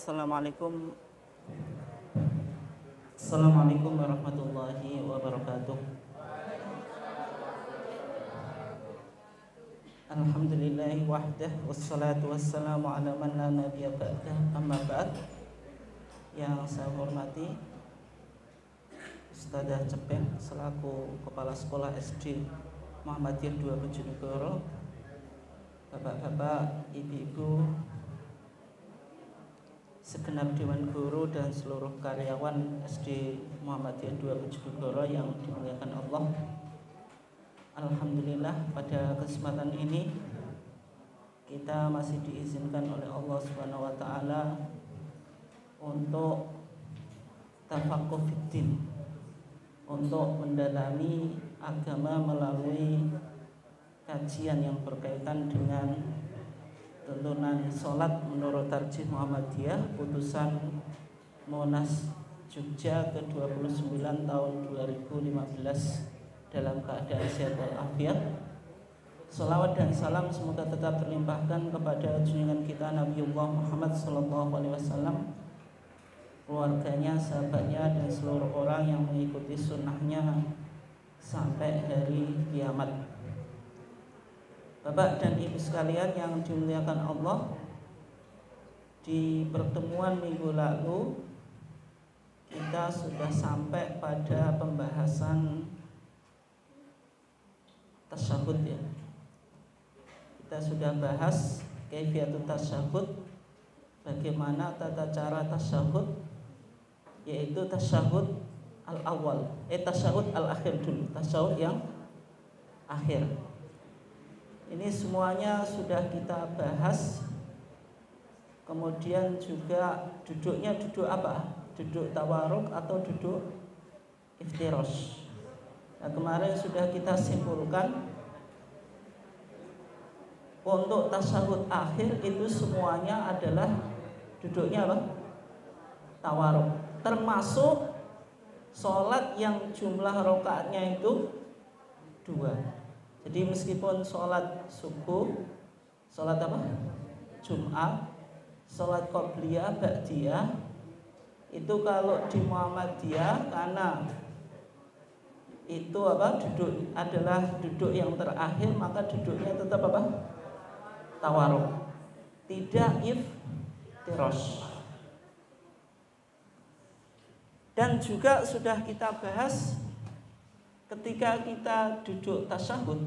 Assalamualaikum Assalamualaikum warahmatullahi wabarakatuh. Alhamdulillahi wahdah, wassalatu wassalamu ala man la nabiyya ba'dah, amma ba'd. Yang saya hormati Ustadzah Cepeng selaku Kepala Sekolah SD Muhammadiyah 2 Bojonegoro, Bapak-bapak, ibu-ibu, segenap Dewan Guru dan seluruh karyawan SD Muhammadiyah 2 Bojonegoro yang dimuliakan Allah. Alhamdulillah, pada kesempatan ini kita masih diizinkan oleh Allah Subhanahu wa taala untuk tafaqquh fiddin, untuk mendalami agama melalui kajian yang berkaitan dengan tuntunan sholat menurut Tarjih Muhammadiyah putusan Monas Jogja ke-29 tahun 2015 dalam keadaan sehat walafiat. Sholawat dan salam semoga tetap terlimpahkan kepada junjungan kita Nabiullah Muhammad SAW, keluarganya, sahabatnya, dan seluruh orang yang mengikuti sunnahnya sampai hari kiamat. Bapak dan ibu sekalian yang dimuliakan Allah, di pertemuan minggu lalu kita sudah sampai pada pembahasan tasyahud ya. Kita sudah bahas kaifiyatut tasyahud, bagaimana tata cara tasyahud, yaitu tasyahud al-awwal, tasyahud al-akhir dulu, tasyahud yang akhir. Ini semuanya sudah kita bahas. Kemudian juga duduknya duduk apa? Duduk tawaruk atau duduk iftirash. Nah, kemarin sudah kita simpulkan untuk tasyahud akhir itu semuanya adalah duduknya apa? Tawaruk. Termasuk sholat yang jumlah rakaatnya itu 2. Jadi meskipun sholat subuh, sholat apa? Jum'ah, sholat qobliyah, ba'diyah, itu kalau di Muhammadiyah karena itu apa? Duduk adalah duduk yang terakhir, maka duduknya tetap apa? Tawaruk. Tidak iftirash. Dan juga sudah kita bahas ketika kita duduk tasyahud,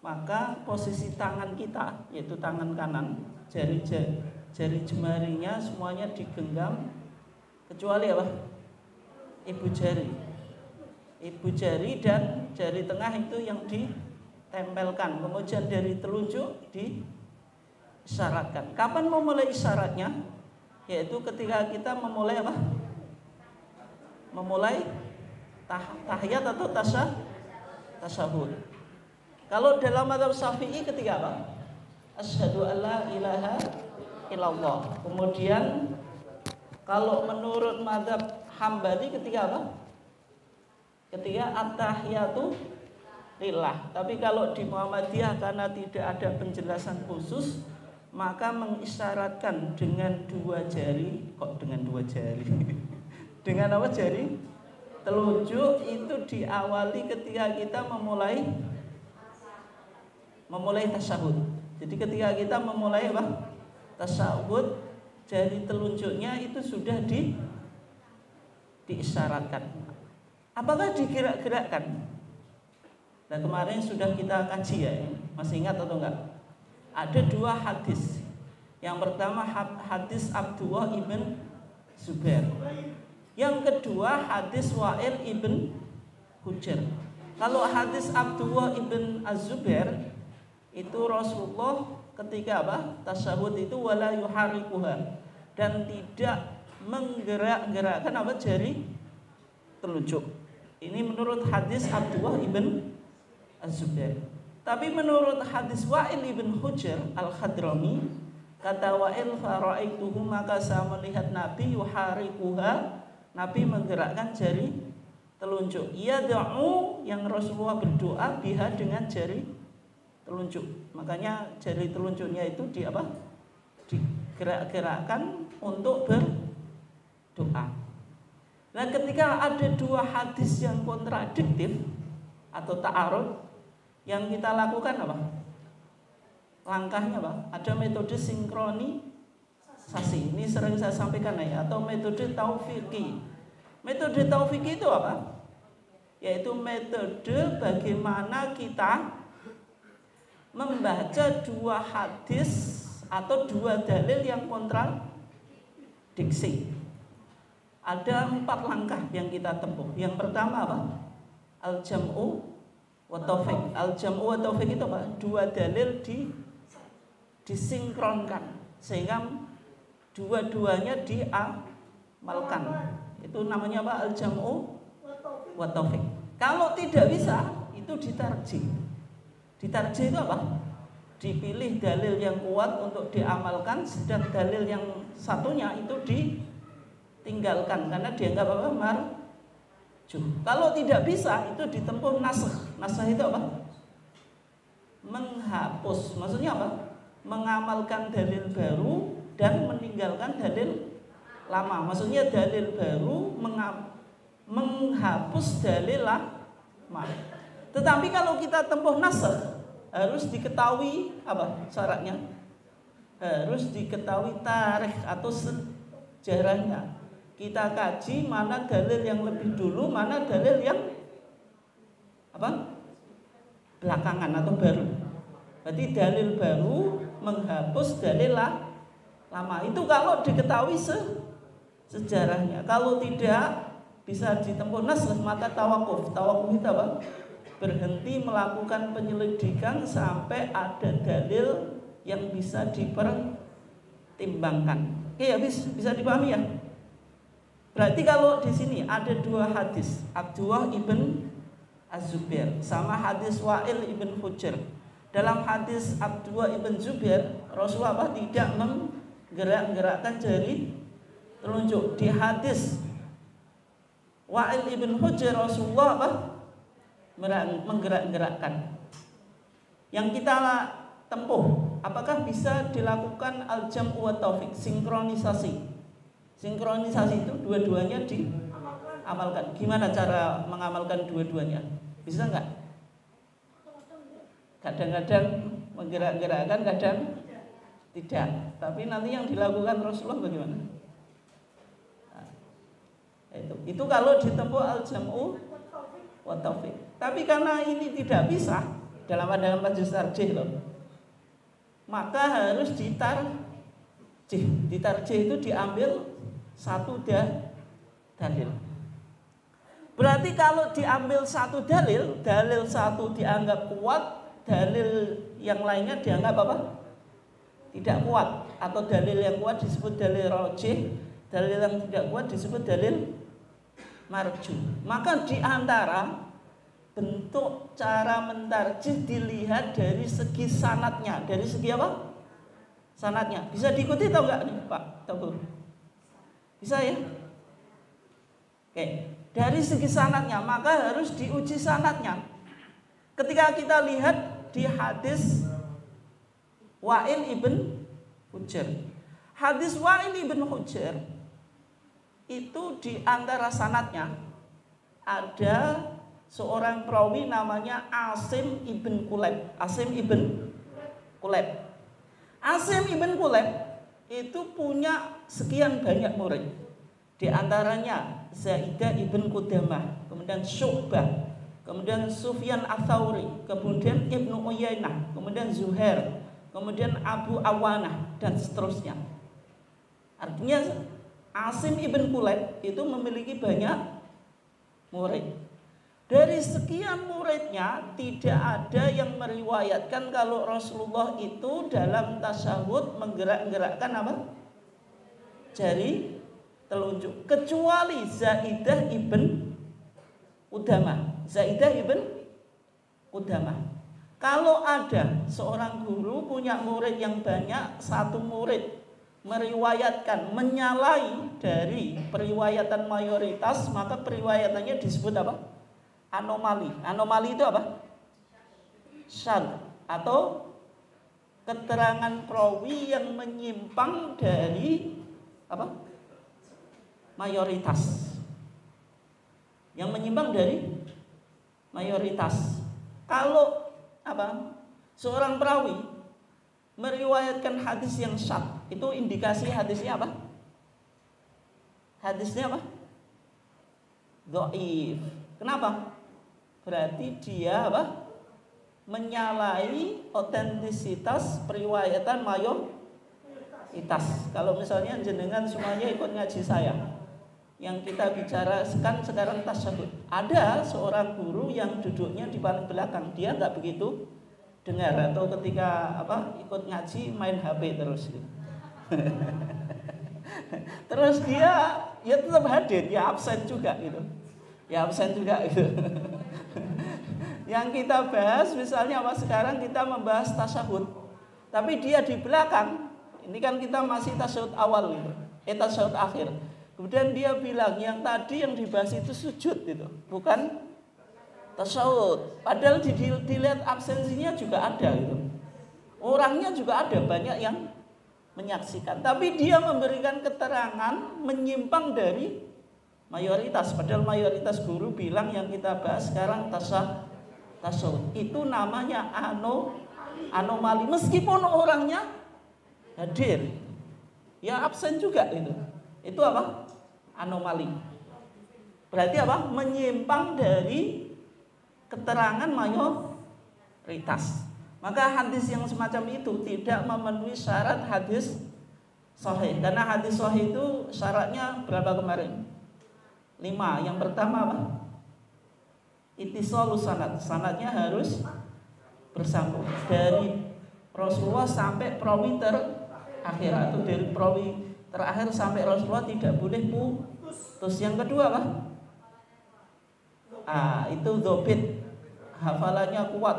maka posisi tangan kita, yaitu tangan kanan, jari jemarinya semuanya digenggam kecuali apa? Ibu jari dan jari tengah itu yang ditempelkan. Kemudian dari telunjuk diisyaratkan. Kapan memulai isyaratnya? Yaitu ketika kita memulai apa? Memulai tahiyat atau tasyahud. Kalau dalam mazhab Syafi'i ketika apa? Asyhadu alla ilaha illallah. Kemudian kalau menurut mazhab Hambali ketika apa? Ketika at-tahiyatu lillah. Tapi kalau di Muhammadiyah karena tidak ada penjelasan khusus, maka mengisyaratkan dengan 2 jari. Kok dengan 2 jari? Dengan apa jari? Telunjuk itu diawali ketika kita memulai tasyahud. Jadi ketika kita memulai apa? Tasyahud, jari telunjuknya itu sudah diisyaratkan. Apakah digerak-gerakkan? Nah, kemarin sudah kita kaji ya, masih ingat atau enggak? Ada 2 hadis. Yang pertama hadis Abdullah ibn Zubair. Yang kedua hadis Wa'il ibn Hujr. Kalau hadis Abdullah ibn Az-Zubair itu Rasulullah ketika apa? Tasyahud itu wala yuharikuha, dan tidak menggerak-gerakkan apa? Jari telunjuk. Ini menurut hadis Abdullah ibn Az-Zubair. Tapi menurut hadis Wa'il ibn Hujr Al-Khadrami, kata Wa'il, fara'aituhu, maka saya melihat Nabi yuharikuha, Nabi menggerakkan jari telunjuk. Ia da'u, yang Rasulullah berdoa biha dengan jari telunjuk. Makanya jari telunjuknya itu digerak-gerakkan untuk berdoa. Nah, ketika ada dua hadis yang kontradiktif atau ta'arud, yang kita lakukan apa? Langkahnya apa? Ada metode sinkronisasi. Ini sering saya sampaikan ya, atau metode taufiqi. Metode taufiqi itu apa? Yaitu metode bagaimana kita membaca dua hadis atau dua dalil yang kontradiksi. Ada 4 langkah yang kita tempuh. Yang pertama apa? Al-jam'u wa taufiq. Al-jam'u wa taufiq itu apa? Dua dalil disinkronkan sehingga dua-duanya diamalkan. Itu namanya apa? Al-jam'u wa taufiq. Kalau tidak bisa, itu ditarjih. Ditarjih itu apa? Dipilih dalil yang kuat untuk diamalkan, sedang dalil yang satunya itu ditinggalkan karena dianggap apa? Marjuh. Kalau tidak bisa, itu ditempuh nasakh. Nasakh itu apa? Menghapus. Maksudnya apa? Mengamalkan dalil baru dan meninggalkan dalil lama. Maksudnya dalil baru menghapus dalil lama. Tetapi kalau kita tempuh nasakh, harus diketahui apa syaratnya? Harus diketahui tarikh atau sejarahnya. Kita kaji mana dalil yang lebih dulu, mana dalil yang apa? Belakangan atau baru. Berarti dalil baru menghapus dalil lama. Itu kalau diketahui sejarahnya. Kalau tidak bisa ditempuh nasakh, maka tawakuf. Tawakuf itu apa? Berhenti melakukan penyelidikan sampai ada dalil yang bisa dipertimbangkan. Oke ya, bisa dipahami ya? Berarti kalau di sini ada dua hadis, Abdullah ibn Az-Zubair sama hadis Wa'il ibn Hujr. Dalam hadis Abdullah ibn Zubair, Rasulullah apa? Tidak menggerak-gerakkan jari telunjuk. Di hadis Wa'il ibn Hujr, Rasulullah apa? Menggerak-gerakkan. Yang kita tempuh, apakah bisa dilakukan al-jam'u wa taufiq, sinkronisasi? Sinkronisasi itu dua-duanya diamalkan. Gimana cara mengamalkan dua-duanya? Bisa enggak? Kadang-kadang menggerak-gerakkan, kadang tidak. Tapi nanti yang dilakukan Rasulullah bagaimana? Nah, itu kalau ditempuh al-jam'u wa taufiq. Tapi karena ini tidak bisa dalam majlis tarjih loh, maka harus ditarjih. Ditarjih itu diambil satu dalil. Berarti kalau diambil satu dalil, dalil satu dianggap kuat, dalil yang lainnya dianggap apa? Tidak kuat. Atau dalil yang kuat disebut dalil rajih, dalil yang tidak kuat disebut dalil marjuh. Maka di antara bentuk cara mentarjih dilihat dari segi sanadnya. Dari segi apa? Sanadnya. Bisa diikuti atau enggak nih Pak Togor? Bisa ya? Oke. Dari segi sanadnya, maka harus diuji sanadnya. Ketika kita lihat di hadis Wa'il ibn Hujr. Hadis Wa'il ibn Hujr itu di antara sanadnya ada seorang perawi namanya Asim ibn Kuleb. Asim ibn Kuleb. Asim ibn Kuleb itu punya sekian banyak murid. Di antaranya Zaidah ibn Qudamah, kemudian Syu'bah, kemudian Sufyan Ats-Tsauri, kemudian Ibnu Uyainah, kemudian Zuhair, kemudian Abu Awanah, dan seterusnya. Artinya Asim ibn Kuleb itu memiliki banyak murid. Dari sekian muridnya tidak ada yang meriwayatkan kalau Rasulullah itu dalam tasyahud menggerak-gerakkan apa? Jari telunjuk, kecuali Zaidah ibn Qudamah. Zaidah ibn Qudamah. Kalau ada seorang guru punya murid yang banyak, satu murid meriwayatkan menyalahi dari periwayatan mayoritas, maka periwayatannya disebut apa? Anomali. Anomali itu apa? Syadz atau keterangan perawi yang menyimpang dari apa? Mayoritas. Yang menyimpang dari mayoritas. Kalau apa? Seorang perawi meriwayatkan hadis yang syadz, itu indikasi hadisnya apa? Hadisnya apa? Dhaif. Kenapa? Berarti dia apa? Menyalahi otentisitas periwayatan mayoritas. Kalau misalnya jenengan semuanya ikut ngaji saya, yang kita bicarakan sekarang tasyahud, ada seorang guru yang duduknya di paling belakang, dia nggak begitu dengar, atau ketika apa ikut ngaji main HP terus gitu. Terus dia ya tetap hadir, ya absen juga gitu. Ya absen juga gitu. Yang kita bahas misalnya apa, sekarang kita membahas tasyahud, tapi dia di belakang. Ini kan kita masih tasyahud awal gitu, tasyahud akhir. Kemudian dia bilang yang tadi yang dibahas itu sujud gitu, bukan tasyahud. Padahal dilihat absensinya juga ada gitu. Orangnya juga ada banyak yang menyaksikan, tapi dia memberikan keterangan menyimpang dari mayoritas. Padahal mayoritas guru bilang yang kita bahas sekarang tasyahud. Itu namanya anomali, meskipun orangnya hadir, ya absen juga itu. Itu apa? Anomali. Berarti apa? Menyimpang dari keterangan mayoritas. Maka hadis yang semacam itu tidak memenuhi syarat hadis sahih. Karena hadis sahih itu syaratnya berapa kemarin? 5. Yang pertama apa? Ittisalus sanad. Sanadnya harus bersambung dari Rasulullah sampai perawi terakhir, atau dari perawi terakhir sampai Rasulullah tidak boleh putus. Yang kedua apa? Itu dhobit, hafalannya kuat.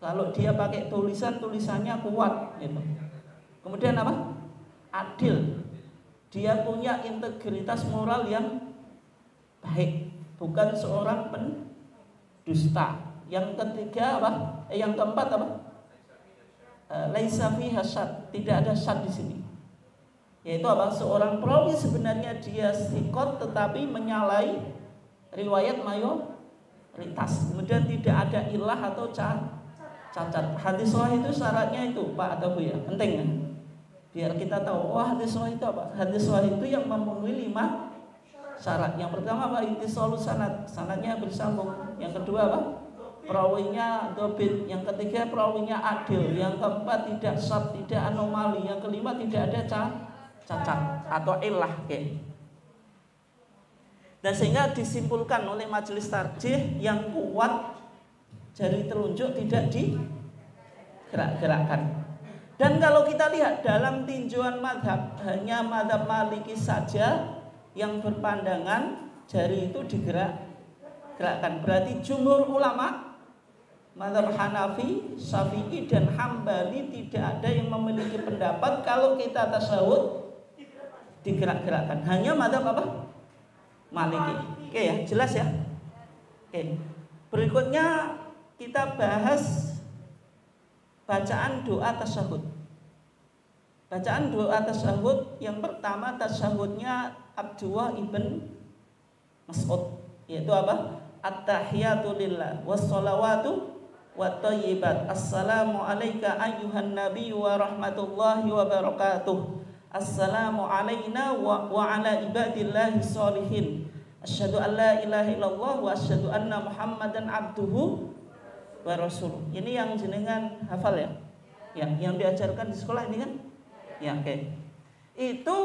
Kalau dia pakai tulisannya kuat gitu. Kemudian apa? Adil. Dia punya integritas moral yang baik, bukan seorang pendusta. Yang ketiga apa? Yang keempat apa? Laisa fiha syad, tidak ada syad di sini. Yaitu apa? Seorang perawi sebenarnya dia thiqat tetapi menyalahi riwayat mayoritas. Kemudian tidak ada ilah atau cacat. Hadis sahih itu syaratnya itu, Pak atau Bu ya, penting ya. Biar kita tahu, hadis sahih itu apa? Hadis sahih itu yang memenuhi 5 syarat. Yang pertama apa? Ittisalus sanad, sanadnya bersambung. Yang kedua apa? Perawinya dhobit. Yang ketiga perawinya adil. Yang keempat tidak syadz, tidak anomali. Yang kelima tidak ada cacat atau ilah kayak. Dan sehingga disimpulkan oleh majelis tarjih yang kuat jari telunjuk tidak digerak-gerakkan. Dan kalau kita lihat dalam tinjauan madhab, hanya madhab Maliki saja yang berpandangan jari itu digerak-gerakkan. Berarti jumhur ulama madhab Hanafi, Syafi'i dan Hambali tidak ada yang memiliki pendapat kalau kita tasyahud digerak-gerakkan. Hanya madhab apa? Maliki. Oke ya, jelas ya. Oke. Berikutnya kita bahas bacaan doa tasyahud. Bacaan doa tasyahud yang pertama tasyahudnya Abdullah ibn Mas'ud, yaitu apa? At-tahiyatu lillah wassalawatu wattayyibat. Assalamu alayka ayyuhan nabiy wa rahmatullahi wa barakatuh. Assalamu alayna wa ala ibadillahi sholihin. Asyhadu an la ilaha illallah wa asyhadu anna Muhammadan abduhu wa rasuluh. Ini yang jenengan hafal ya? Yang diajarkan di sekolah ini kan? Ya, oke. Itu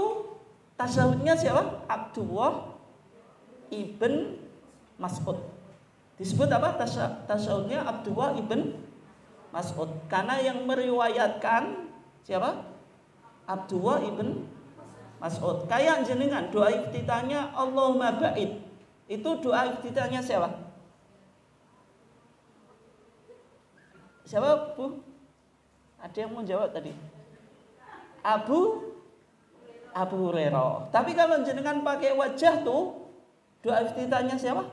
tasyahudnya siapa? Abdullah ibn Mas'ud. Disebut apa? Tasyahudnya Abdullah ibn Mas'ud. Karena yang meriwayatkan siapa? Abdullah ibn Mas'ud. Kayak jenengan doa iftitahnya Allahumma ba'id. Itu doa iftitahnya siapa? Siapa, Bu? Ada yang mau jawab tadi? Abu Hurairah. Tapi kalau jenengan pakai wajah tuh, doa iftitahnya siapa?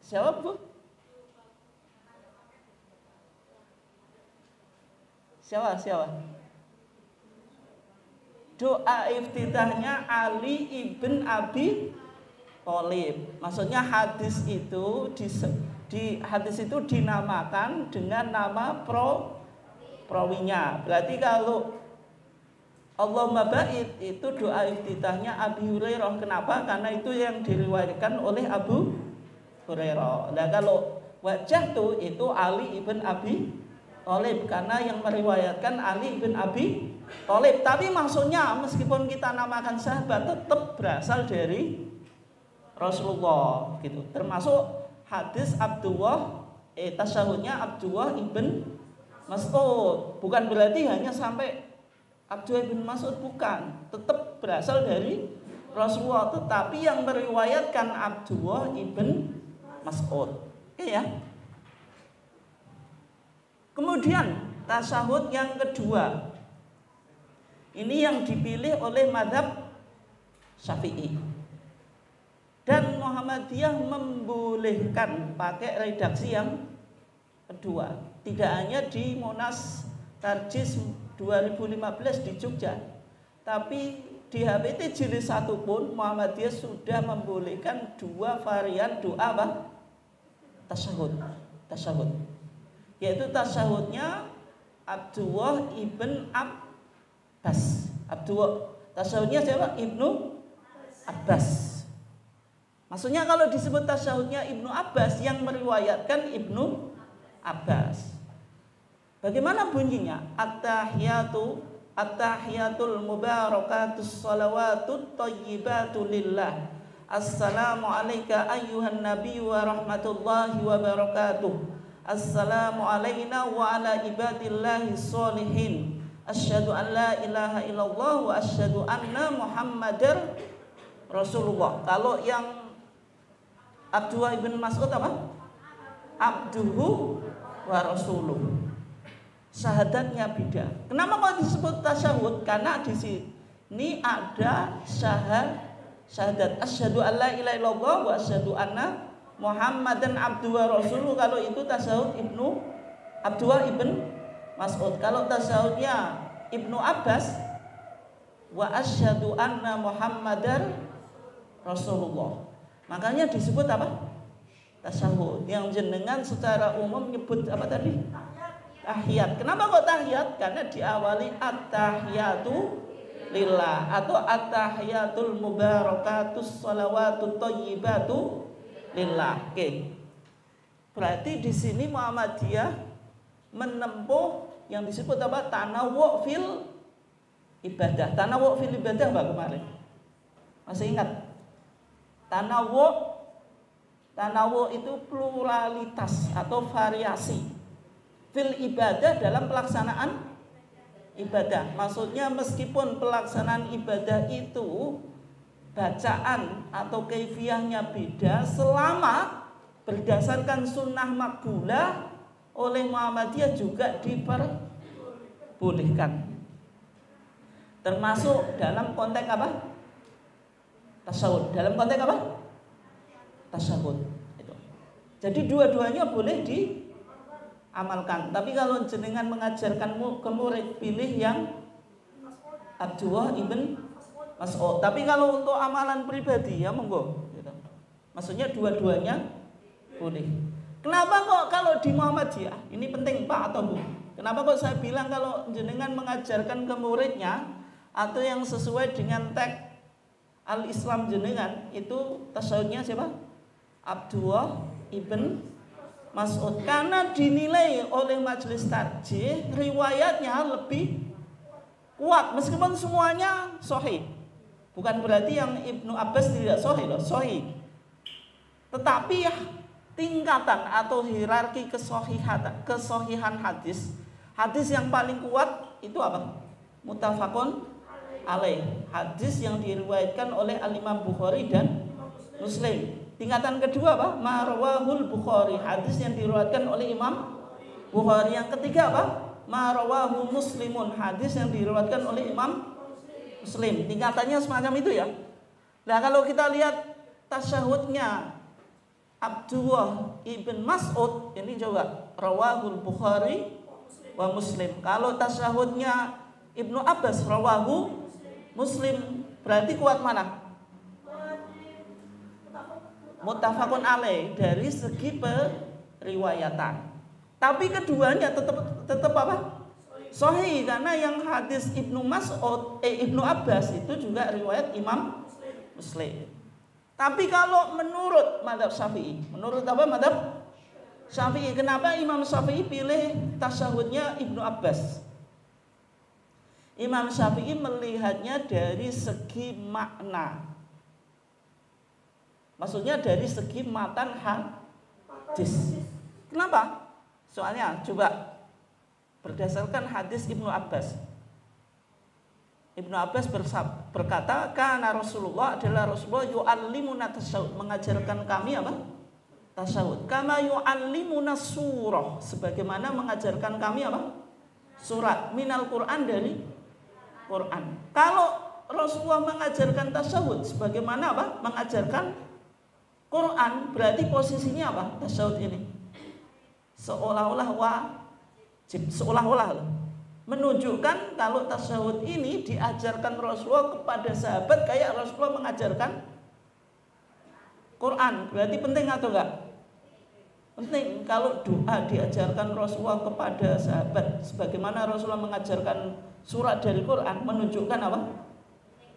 Siapa, Bu? Siapa? Doa iftitahnya Ali ibn Abi Thalib. Maksudnya hadis itu hadis itu dinamakan dengan nama perawinya. Berarti kalau Allahumma ba'id itu doa iftitahnya Abi Hurairah. Kenapa? Karena itu yang diriwayatkan oleh Abu Hurairah. Nah kalau wajah itu Ali ibn Abi Thalib, karena yang meriwayatkan Ali ibn Abi Thalib. Tapi maksudnya meskipun kita namakan sahabat, tetap berasal dari Rasulullah gitu. Termasuk hadis Abdullah tasyahudnya Abdullah ibn Mas'ud. Bukan berarti hanya sampai Abdullah ibn Mas'ud, bukan. Tetap berasal dari Rasulullah, tetapi yang meriwayatkan Abdullah ibn Mas'ud. Oke ya. Kemudian tasyahud yang kedua. Ini yang dipilih oleh mazhab Syafi'i. Dan Muhammadiyah membolehkan pakai redaksi yang kedua. Tidak hanya di Monas Tarjis 2015 di Jogja, tapi di HPT Jilid 1 pun Muhammadiyah sudah membolehkan dua varian doa apa? Tasyahud. Yaitu tasyahudnya Abdullah ibn Abbas. Tasyahudnya siapa? Ibnu Abbas. Maksudnya kalau disebut tasyahudnya Ibnu Abbas, yang meriwayatkan Ibnu Abbas. Bagaimana bunyinya? At-tahiyatul mubarakatus salawatut thayyibatu lillah. Assalamu alayka ayyuhan nabiy wa rahmatullahi wa barakatuh. Assalamu alayna wa ala ibadillahi sholihin. Asyhadu an la ilaha illallah wa asyhadu anna Muhammadar Rasulullah. Kalau yang Abdullah ibn Mas'ud apa? Abduhu wa rasuluh. Syahadatnya beda. Kenapa kok disebut tasyahud? Karena di sini ada syahadat. Asyhadu an la ilaha illallah wa asyhadu anna Muhammadan abduhu wa rasuluh. Kalau itu tasyahud Ibnu Abdullah ibn Mas'ud. Kalau tasyahudnya Ibnu Abbas, wa asyhadu anna Muhammadar Rasulullah. Makanya disebut apa? Tasyahud. Yang jenengan secara umum nyebut apa tadi? Tahiyat. Kenapa kok tahiyat? Karena diawali at-tahiyatu lillah atau at-tahiyatul mubarakatus salawatut thayyibatu lillah. Oke. Berarti di sini Muhammadiyah menempuh yang disebut apa? Tanawwu fil ibadah. Tanawwu fil ibadah apa kemarin? Masih ingat? Tanawwu itu pluralitas atau variasi fil ibadah dalam pelaksanaan ibadah. Maksudnya meskipun pelaksanaan ibadah itu bacaan atau kaifiyahnya beda, selama berdasarkan sunnah makbulah oleh Muhammadiyah juga diperbolehkan. Termasuk dalam konteks apa? Tasyahud. Dalam konteks apa? Tasyahud itu. Jadi dua-duanya boleh diamalkan. Tapi kalau jenengan mengajarkanmu ke murid, pilih yang Abdullah ibn Mas'ud. Tapi kalau untuk amalan pribadi ya monggo gitu. Maksudnya dua-duanya boleh. Kenapa kok kalau di Muhammadiyah? Ini penting Pak atau Bu? Kenapa kok saya bilang kalau jenengan mengajarkan ke muridnya atau yang sesuai dengan teks Al-Islam jenengan itu tasyahudnya siapa? Abdullah ibn Mas'ud. Karena dinilai oleh majelis tarjih riwayatnya lebih kuat meskipun semuanya sahih. Bukan berarti yang Ibnu Abbas tidak sahih loh, sahih. Tetapi tingkatan atau hierarki kesahihan hadis yang paling kuat itu apa? Muttafaqun alaih, hadis yang diriwayatkan oleh Al-Imam Bukhari dan Muslim. Tingkatan kedua apa? Marwahul Bukhari, hadis yang diriwayatkan oleh Imam Bukhari. Yang ketiga apa? Marwahu Muslimun, hadis yang diriwayatkan oleh Imam Muslim. Tingkatannya semacam itu ya. Nah kalau kita lihat tasyahudnya Abdullah ibn Mas'ud, ini coba rawahul Bukhari wa Muslim. Kalau tasyahudnya Ibnu Abbas rawahu Muslim, berarti kuat mana? Muttafaqun alaih dari segi periwayatan. Tapi keduanya tetap apa? Sahih, karena yang hadis Ibnu Abbas itu juga riwayat Imam Muslim. Tapi kalau menurut mazhab Syafi'i, menurut apa mazhab Syafi'i, kenapa Imam Syafi'i pilih tasyahudnya Ibnu Abbas? Imam Syafi'i melihatnya dari segi makna. Maksudnya dari segi matan hadis. Kenapa? Soalnya coba berdasarkan hadis Ibnu Abbas. Ibnu Abbas berkata, karena Rasulullah adalah Rasulullah yu'allimuna tasyahud, mengajarkan kami apa? Tasyahud. Kama yu'allimuna surah, sebagaimana mengajarkan kami apa? Surat minal Quran, dari Quran. Kalau Rasulullah mengajarkan tasyahud sebagaimana apa? Mengajarkan Quran, berarti posisinya apa? Tasyahud ini seolah-olah wajib, seolah-olah menunjukkan kalau tasyahud ini diajarkan Rasulullah kepada sahabat kayak Rasulullah mengajarkan Quran. Berarti penting atau enggak? Penting. Kalau doa diajarkan Rasulullah kepada sahabat sebagaimana Rasulullah mengajarkan surat dari Quran, menunjukkan apa?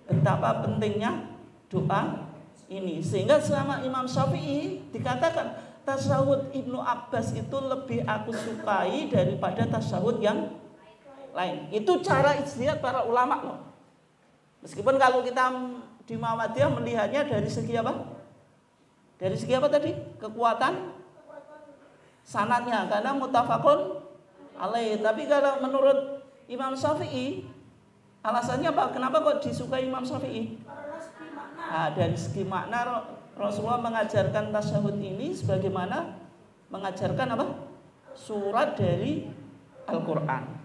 Betapa pentingnya doa ini. Sehingga selama Imam Syafi'i dikatakan tasyahud Ibnu Abbas itu lebih aku sukai daripada tasyahud yang lain. Itu cara ijtihad para ulama loh. Meskipun kalau kita di Muhammadiyah melihatnya dari segi apa? Dari segi apa tadi? Kekuatan sanadnya, karena muttafaqun alaih. Tapi kalau menurut Imam Syafi'i, alasannya apa? Kenapa kok disukai Imam Syafi'i? Nah, dari segi makna Rasulullah mengajarkan tasyahud ini sebagaimana mengajarkan apa? Surat dari Al-Quran.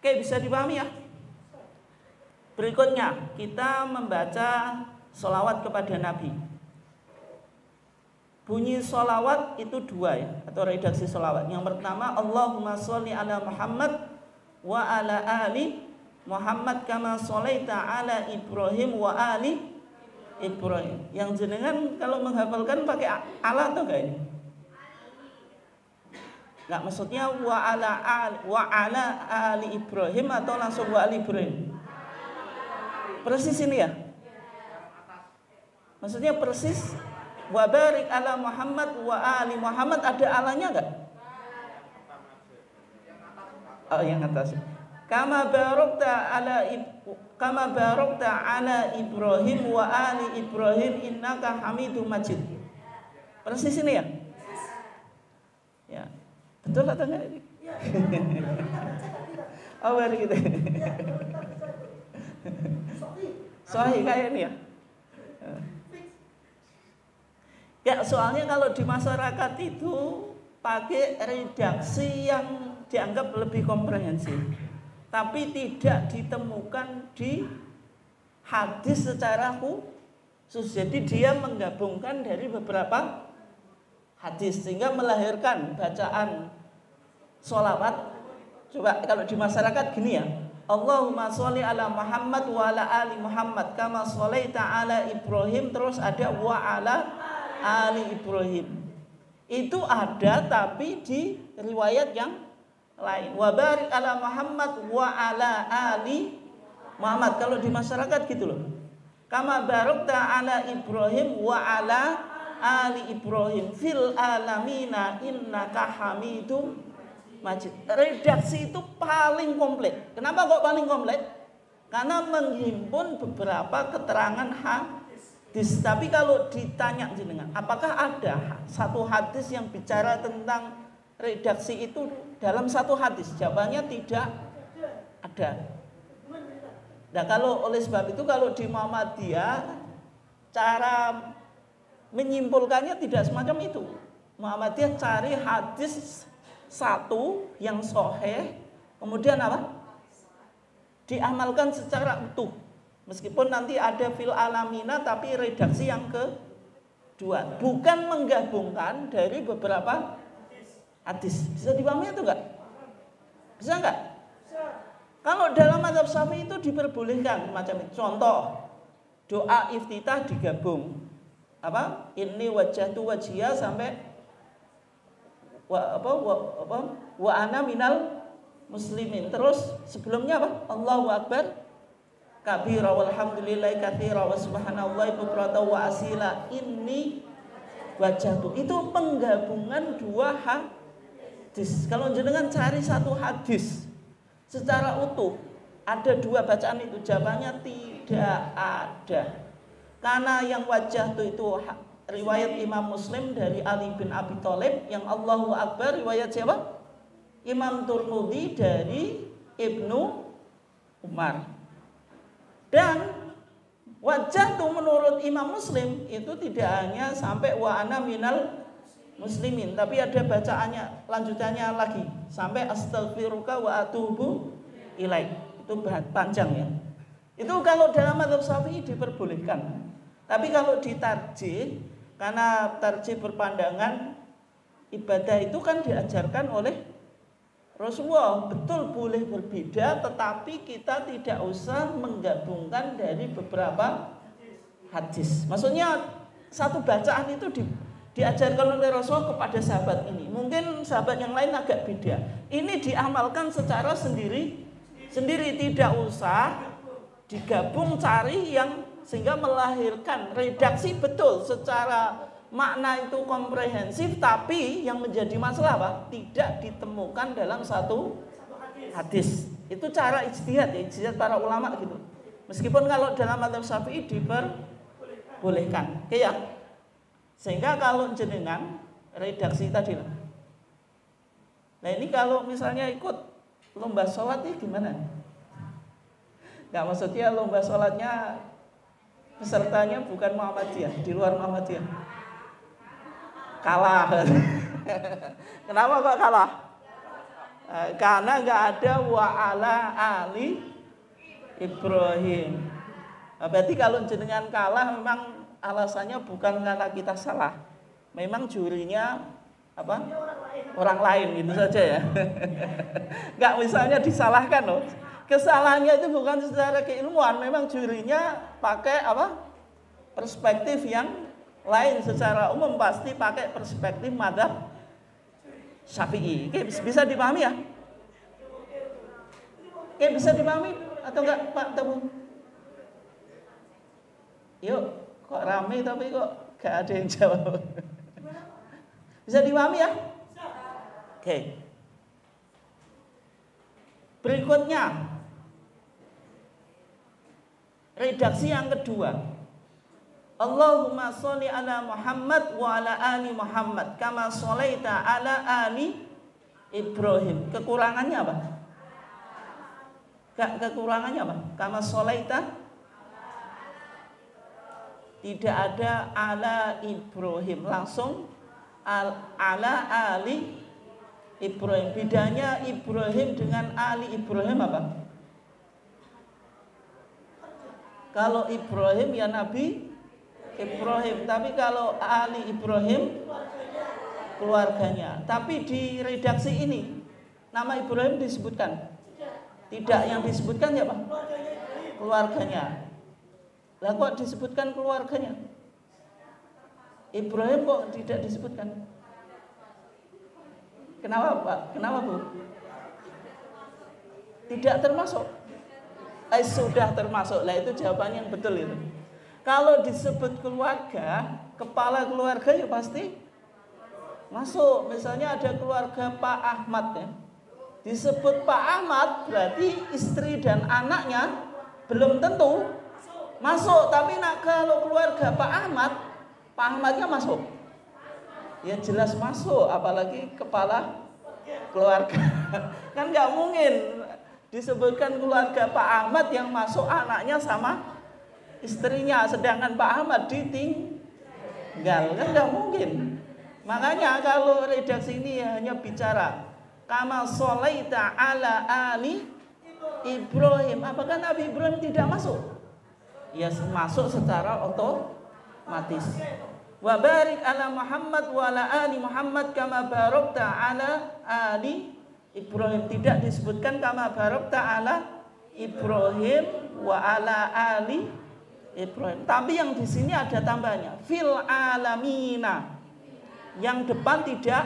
Oke, bisa dipahami ya? Berikutnya kita membaca sholawat kepada Nabi. Bunyi sholawat itu dua ya, atau redaksi sholawat. Yang pertama, Allahumma sholli ala Muhammad wa ala ali Muhammad kama sholaita ala Ibrahim wa ali Ibrahim. Yang jenengan kalau menghafalkan pakai ala atau enggak ini? Enggak, maksudnya wa ala ali Ibrahim atau langsung wa ali Ibrahim? Persis ini ya? Maksudnya persis wa barik ala Muhammad wa ali Muhammad, ada alanya enggak? Oh, yang atas. Kama barakta ala Ibrahim wa ali Ibrahim innaka Hamidum Majid. Persis ini ya? Ya. Betul atau enggak ini? Oh, baru gitu. Sahih kayak ini ya? Ya, soalnya kalau di masyarakat itu pakai redaksi yang dianggap lebih komprehensif, tapi tidak ditemukan di hadis secara khusus. Jadi dia menggabungkan dari beberapa hadis sehingga melahirkan bacaan sholawat. Coba kalau di masyarakat gini ya, Allahumma sholli ala Muhammad wa ala ali Muhammad kama sholaita ala Ibrahim, terus ada wa ala ali Ibrahim. Itu ada tapi di riwayat yang lain. Wa barik ala Muhammad wa ala ali Muhammad. Kalau di masyarakat gitu loh. Kama barakta ala Ibrahim wa ala ali Ibrahim fil alamina innaka Hamidum Majid. Redaksi itu paling komplit. Kenapa kok paling komplit? Karena menghimpun beberapa keterangan hadis. Tapi kalau ditanya jenengan, apakah ada satu hadis yang bicara tentang redaksi itu dalam satu hadis? Jawabannya tidak ada. Nah, kalau oleh sebab itu kalau di Muhammadiyah cara menyimpulkannya tidak semacam itu. Muhammadiyah cari hadis satu yang sahih, kemudian apa? Diamalkan secara utuh. Meskipun nanti ada fil alamina tapi redaksi yang kedua, bukan menggabungkan dari beberapa hadis. Bisa dipahami itu enggak? Bisa nggak? Kalau dalam mazhab Syafi'i itu diperbolehkan macam itu. Contoh, doa iftitah digabung. Apa? Inni wajjahtu wajhiya sampai wa ana minal muslimin. Terus sebelumnya apa? Allahu akbar kabira walhamdulillahi katsira wa subhanallahi bukratan wa asila. Inni wajjahtu. Itu penggabungan dua hadis. Kalau jenengan cari satu hadis secara utuh, ada dua bacaan itu, jawabannya tidak ada. Karena yang wajah itu riwayat Imam Muslim dari Ali bin Abi Thalib, yang Allahu Akbar riwayat siapa? Imam Tirmidzi dari Ibnu Umar. Dan wajah itu menurut Imam Muslim itu tidak hanya sampai wa ana minal muslimin, tapi ada bacaannya, lanjutannya lagi sampai astaghfiruka wa atubu ilaik. Itu panjang ya. Itu kalau dalam mazhab Syafi'i diperbolehkan. Tapi kalau ditarjih, karena tarjih berpandangan ibadah itu kan diajarkan oleh Rasulullah, betul boleh berbeda, tetapi kita tidak usah menggabungkan dari beberapa hadis. Maksudnya satu bacaan itu diajarkan oleh Rasul kepada sahabat ini. Mungkin sahabat yang lain agak beda. Ini diamalkan secara sendiri, tidak usah digabung cari yang sehingga melahirkan redaksi betul secara makna itu komprehensif, tapi yang menjadi masalah apa? Tidak ditemukan dalam satu hadis. Itu cara ijtihad ya, ijtihad para ulama gitu. Meskipun kalau dalam mazhab Syafi'i diperbolehkan. Oke ya. Sehingga kalau jenengan redaksi tadi lah. Nah ini kalau misalnya ikut lomba sholat ini gimana? Nggak, maksudnya lomba sholatnya pesertanya bukan Muhammadiyah, di luar Muhammadiyah. Kalah. Kenapa kok kalah? Karena nggak ada wa ala ali Ibrahim. Berarti kalau jenengan kalah memang alasannya bukan karena kita salah, memang jurinya apa? Orang lain itu saja ya. Nggak misalnya disalahkan loh. Kesalahannya itu bukan secara keilmuan, memang jurinya pakai apa? Perspektif yang lain. Secara umum pasti pakai perspektif mazhab Syafi'i. Oke, bisa dipahami ya? Oke, bisa dipahami atau enggak Pak Tebu? Yuk. Kok rame tapi kok gak ada yang jawab. Bisa dipahami ya? Oke. Berikutnya, redaksi yang kedua. Allahumma sholli ala Muhammad wa ala ali Muhammad kama sholaita ala ali Ibrahim. Kekurangannya apa? Kekurangannya apa? Kama sholaita, tidak ada ala Ibrahim, langsung ala ali Ibrahim. Bedanya Ibrahim dengan ali Ibrahim apa? Kalau Ibrahim ya Nabi Ibrahim, tapi kalau ali Ibrahim keluarganya. Tapi di redaksi ini nama Ibrahim disebutkan? Tidak, yang disebutkan ya Pak? Keluarganya. Lah kok disebutkan keluarganya? Ibrahim kok tidak disebutkan? Kenapa Pak? Kenapa Bu? Tidak termasuk? Sudah termasuk. Lah itu jawaban yang betul itu. Kalau disebut keluarga, kepala keluarga ya pasti masuk. Misalnya ada keluarga Pak Ahmad ya. Disebut Pak Ahmad berarti istri dan anaknya belum tentu masuk, tapi kalau keluarga Pak Ahmadnya masuk. Ya jelas masuk, apalagi kepala keluarga. Kan nggak mungkin disebutkan keluarga Pak Ahmad yang masuk anaknya sama istrinya, sedangkan Pak Ahmad ditinggal, kan nggak mungkin. Makanya kalau redaksi ini hanya bicara kama sholaita ala ali Ibrahim, apakah Nabi Ibrahim tidak masuk? Ya masuk secara otomatis. Wa barik ala Muhammad wa ala ali Muhammad kama barakta ala ali Ibrahim, tidak disebutkan kama barakta ala Ibrahim wa ala ali Ibrahim. Tapi yang di sini ada tambahnya, fil alamina. Yang depan tidak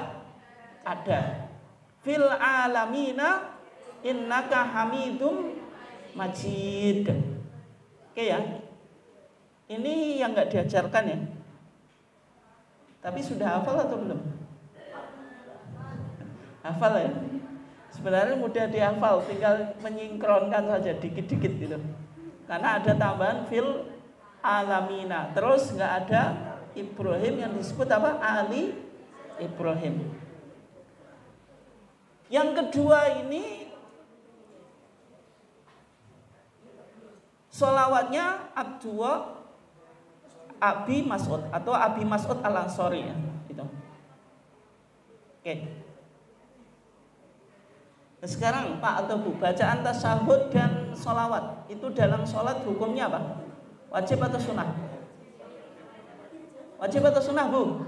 ada. Fil alamina innaka hamidum majid. Oke ya. Ini yang enggak diajarkan ya. Tapi sudah hafal atau belum? Hafal ya. Sebenarnya mudah dihafal, tinggal menyinkronkan saja dikit-dikit gitu. Karena ada tambahan fil alamina. Terus enggak ada Ibrahim, yang disebut apa? Ali Ibrahim. Yang kedua ini sholawatnya Abi Mas'ud atau Abi Mas'ud Al-Ansari ya, gitu. Oke. Nah, sekarang Pak atau Bu, bacaan tasyahud dan sholawat itu dalam sholat hukumnya apa? Wajib atau sunnah? Wajib atau sunnah, Bu?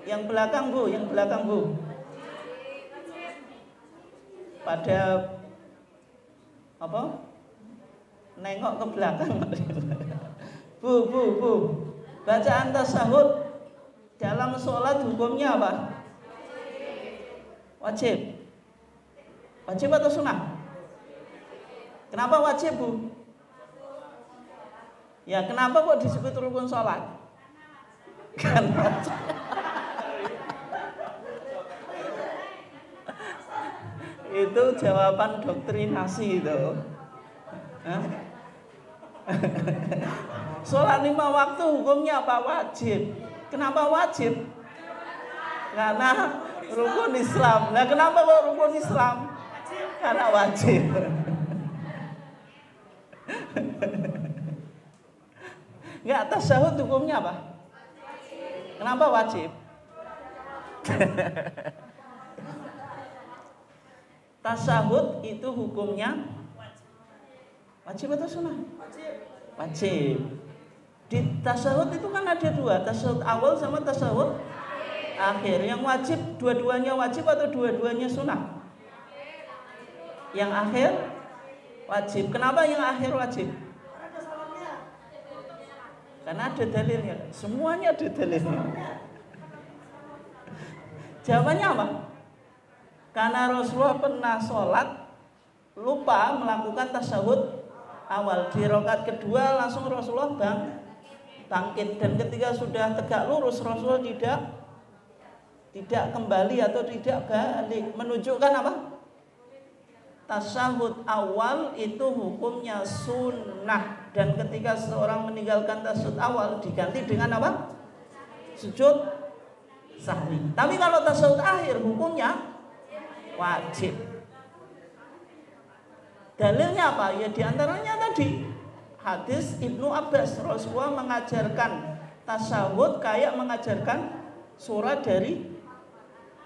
Yang belakang, Bu, yang belakang, Bu. Pada apa? Nengok ke belakang. Bu. Bacaan tasyahud dalam sholat hukumnya apa? Wajib. Wajib atau sunnah? Kenapa wajib, Bu? Ya, kenapa kok disebut rukun sholat? Karena itu jawaban doktrinasi itu. Sholat 5 waktu hukumnya apa? Wajib. Kenapa wajib? Karena rukun Islam. Nah, kenapa kok rukun Islam? Karena wajib. Enggak, tasyahud hukumnya apa? Kenapa wajib? Tasyahud itu hukumnya wajib atau sunnah? Wajib. Di tasyahud itu kan ada 2, tasyahud awal sama tasyahud akhir. Yang wajib, dua-duanya wajib atau dua-duanya sunnah? Yang akhir wajib. Kenapa yang akhir wajib? Karena ada dalilnya. Semuanya ada dalilnya. Jawabannya apa? Karena Rasulullah pernah sholat lupa melakukan tasyahud awal. Di rakaat kedua langsung Rasulullah bangkit, dan ketika sudah tegak lurus Rasulullah tidak kembali atau tidak balik, menunjukkan apa? Tasyahud awal itu hukumnya sunnah, dan ketika seorang meninggalkan tasyahud awal diganti dengan apa? Sujud sahwi. Tapi kalau tasyahud akhir hukumnya wajib. Dalilnya apa? Ya diantaranya tadi hadis Ibnu Abbas, Rasulullah mengajarkan tasyahud kayak mengajarkan surah dari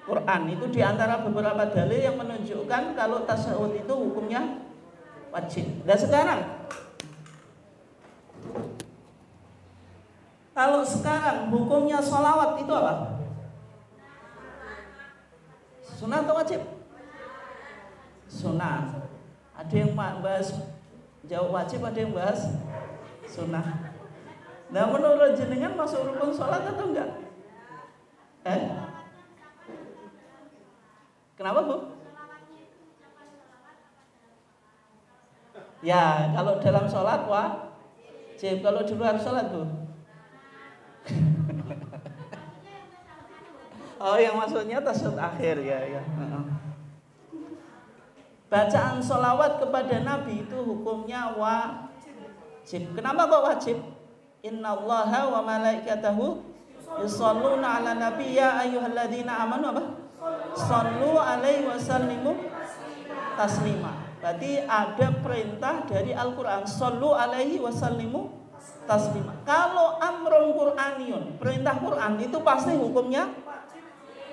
Quran. Itu diantara beberapa dalil yang menunjukkan kalau tasyahud itu hukumnya wajib. Dan sekarang, kalau sekarang hukumnya sholawat itu apa? Sunnah atau wajib? Sunnah. Ada yang bahas jauh wajib, ada yang bahas sunnah. Nah, menurut jenengan masuk rukun sholat atau enggak? Kenapa, Bu? Ya, kalau dalam sholat wajib, kalau di luar sholat, Bu. Oh, yang maksudnya tasyahud akhir ya. Bacaan sholawat kepada Nabi itu hukumnya wajib. Kenapa kok wajib? Innallaha wa malaikatahu yusholluna ala nabi ya ayyuhalladzina amanu apa? Shollu alaihi wasallimu taslima. Berarti ada perintah dari Al-Quran, shollu alaihi wasallimu taslima. Kalau amrun Qur'aniyun, perintah Quran itu pasti hukumnya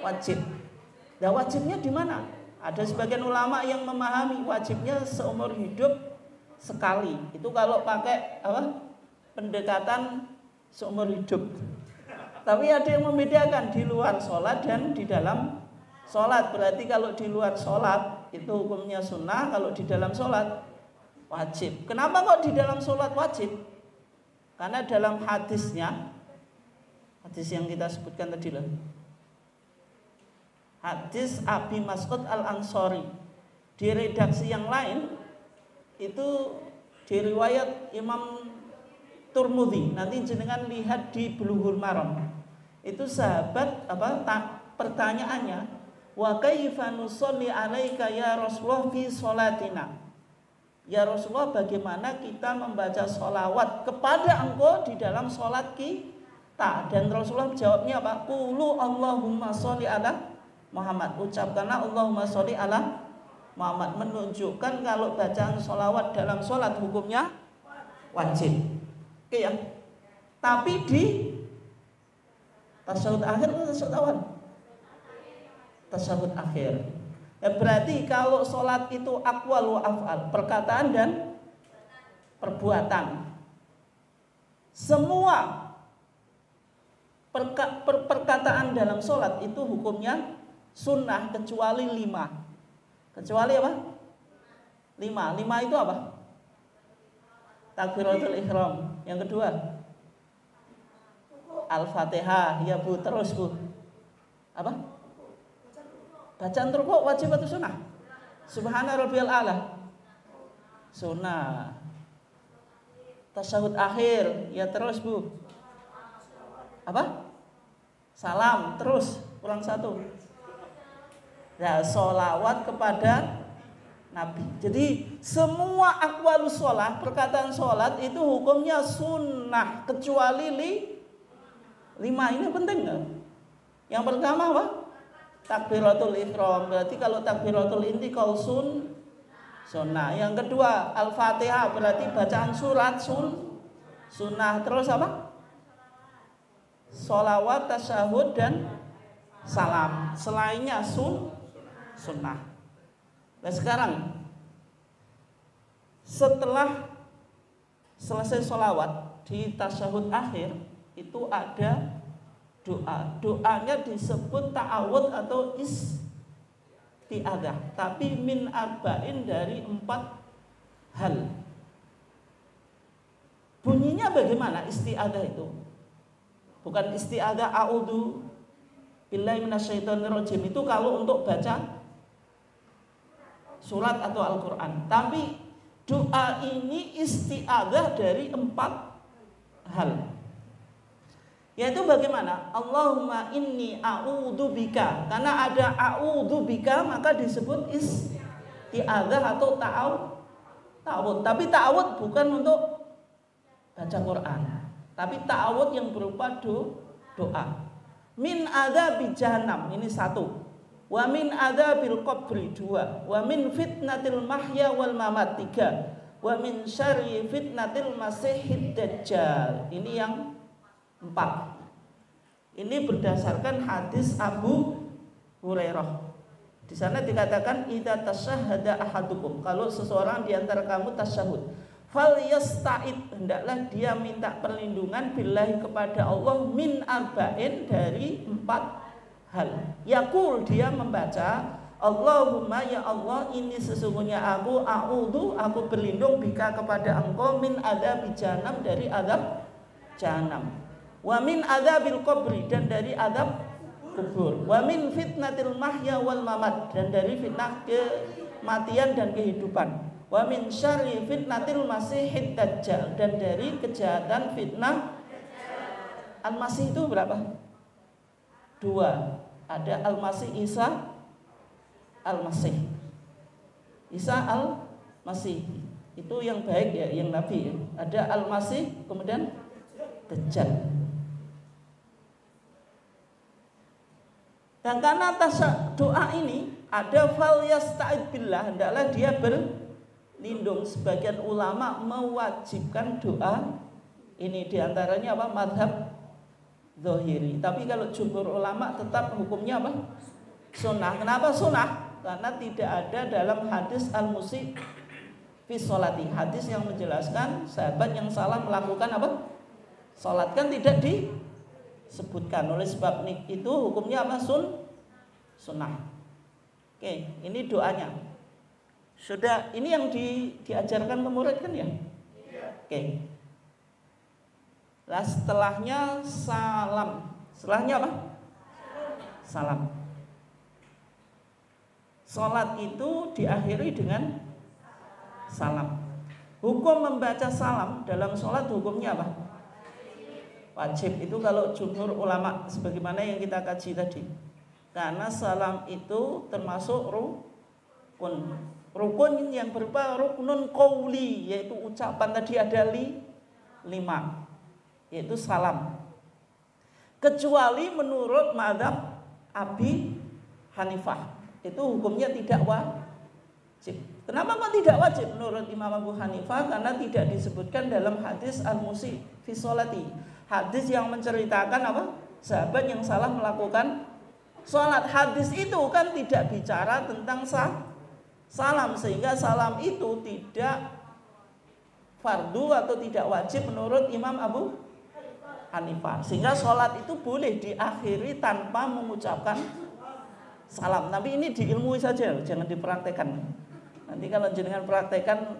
wajib. Nah, wajibnya di mana? Ada sebagian ulama yang memahami wajibnya seumur hidup sekali. Itu kalau pakai apa? Pendekatan seumur hidup. Tapi ada yang membedakan di luar sholat dan di dalam sholat. Berarti kalau di luar sholat itu hukumnya sunnah, kalau di dalam sholat wajib. Kenapa kok di dalam sholat wajib? Karena dalam hadisnya, hadis yang kita sebutkan tadi lah, hadis Abi Mas'ud Al-Ansari, di redaksi yang lain itu di riwayat Imam Turmudi, nanti jenengan lihat di Bulughul Maram. Itu sahabat pertanyaannya, wa kaifa nusolli alaika ya Rasulullah fi sholatina. Ya Rasulullah, bagaimana kita membaca sholawat kepada engkau di dalam sholat kita? Dan Rasulullah jawabnya apa? Qulu Allahumma sholli ala Muhammad. Ucapkanlah Allahumma sholli ala Muhammad. Menunjukkan kalau bacaan sholawat dalam sholat hukumnya wajib. Oke ya. Tapi di tasyahud akhir atau tasyahud awal? Tasyahud akhir. Ya, berarti kalau sholat itu aqwal wa af'al, perkataan dan perbuatan. Semua perkataan dalam sholat itu hukumnya sunnah kecuali 5. Kecuali apa? 5 itu apa? Takbiratul ihram. Yang kedua Al-Fatihah. Ya Bu, terus Bu. Apa? Bacaan rukuk wajib atau sunnah? Subhana rabbiyal a'la. Sunnah. Tasyahud akhir. Ya terus Bu. Apa? Salam. Terus kurang satu. Ya, sholawat kepada Nabi. Jadi semua aqwalus sholat, perkataan sholat itu hukumnya sunnah kecuali 5. Ini penting kan? Yang pertama apa? Takbiratul ihram. Berarti kalau takbiratul intiqal sunnah. Yang kedua Al-Fatihah, berarti bacaan surat sunnah. Terus apa? Sholawat, tasyahud dan salam. Selainnya sunnah. Nah sekarang setelah selesai sholawat di tasyahud akhir itu ada doa. Doanya disebut ta'awud atau isti'adah, tapi min arba'in, dari 4 hal. Bunyinya bagaimana isti'adah itu? Bukan isti'adah a'udhu billahi minasyaitonirrajim, itu kalau untuk baca surat atau Al-Quran. Tapi doa ini isti'adah dari 4 hal. Yaitu bagaimana? Allahumma inni a'udhu bika. Karena ada a'udhu bika maka disebut isti'adah atau ta'awud. Tapi ta'awud bukan untuk baca Quran, tapi ta'awud yang berupa doa. Min adzabi jahannam, ini 1. Wa min adzabil qabri, 2. Wa min fitnatil mahya wal mamat, 3. Wa min syarri fitnatil masihid dajjal, ini yang 4. Ini berdasarkan hadis Abu Hurairah. Di sana dikatakan idza tasyahhada ahadukum, kalau seseorang di antara kamu tasyahud, fal yasta'id, hendaklah dia minta perlindungan billahi kepada Allah min arba'in, dari 4 hal. Yaqul, dia membaca Allahumma, ya Allah, ini sesungguhnya aku a'udhu, aku berlindung bika kepada engkau, min adzabi jahannam, dari azab jahannam, wa min adzabil qabri, dan dari azab kubur, wa min fitnatil mahya wal mamat, dan dari fitnah kematian dan kehidupan, wa min syarri fitnatil masihid dajjal, dan dari kejahatan fitnah al-masih. Itu berapa? 2. Ada al-masih Isa al-masih. Isa al-masih itu yang baik ya, yang nabi ya. Ada al-masih, kemudian dajjal. Dan karena doa ini ada fal yasta'id billah, hendaklah dia berlindung. Sebagian ulama mewajibkan doa ini, diantaranya apa? Madhab Zahiri. Tapi kalau jumhur ulama tetap hukumnya apa? Sunnah. Kenapa sunnah? Karena tidak ada dalam hadis al-musi fi sholati, hadis yang menjelaskan sahabat yang salah melakukan apa? Sholat, kan tidak disebutkan. Oleh sebab itu hukumnya apa? Sunnah. Oke, ini doanya. Sudah, ini yang diajarkan ke murid kan ya? Oke. Nah, setelahnya salam. Setelahnya apa? Salam. Sholat itu diakhiri dengan salam. Hukum membaca salam dalam sholat hukumnya apa? Wajib. Itu kalau jumhur ulama sebagaimana yang kita kaji tadi. Karena salam itu termasuk rukun. Rukun yang berupa ruknun qauli, yaitu ucapan tadi ada 5, yaitu salam. Kecuali menurut mazhab Abi Hanifah, itu hukumnya tidak wajib. Kenapa kok tidak wajib menurut Imam Abu Hanifah? Karena tidak disebutkan dalam hadis al-musi fi sholati, hadis yang menceritakan apa? Sahabat yang salah melakukan sholat. Hadis itu kan tidak bicara tentang salam, sehingga salam itu tidak fardu atau tidak wajib menurut Imam Abu Hanifah. Sehingga sholat itu boleh diakhiri tanpa mengucapkan salam. Tapi ini diilmui saja, jangan dipraktekkan. Nanti kalau jenengan praktekkan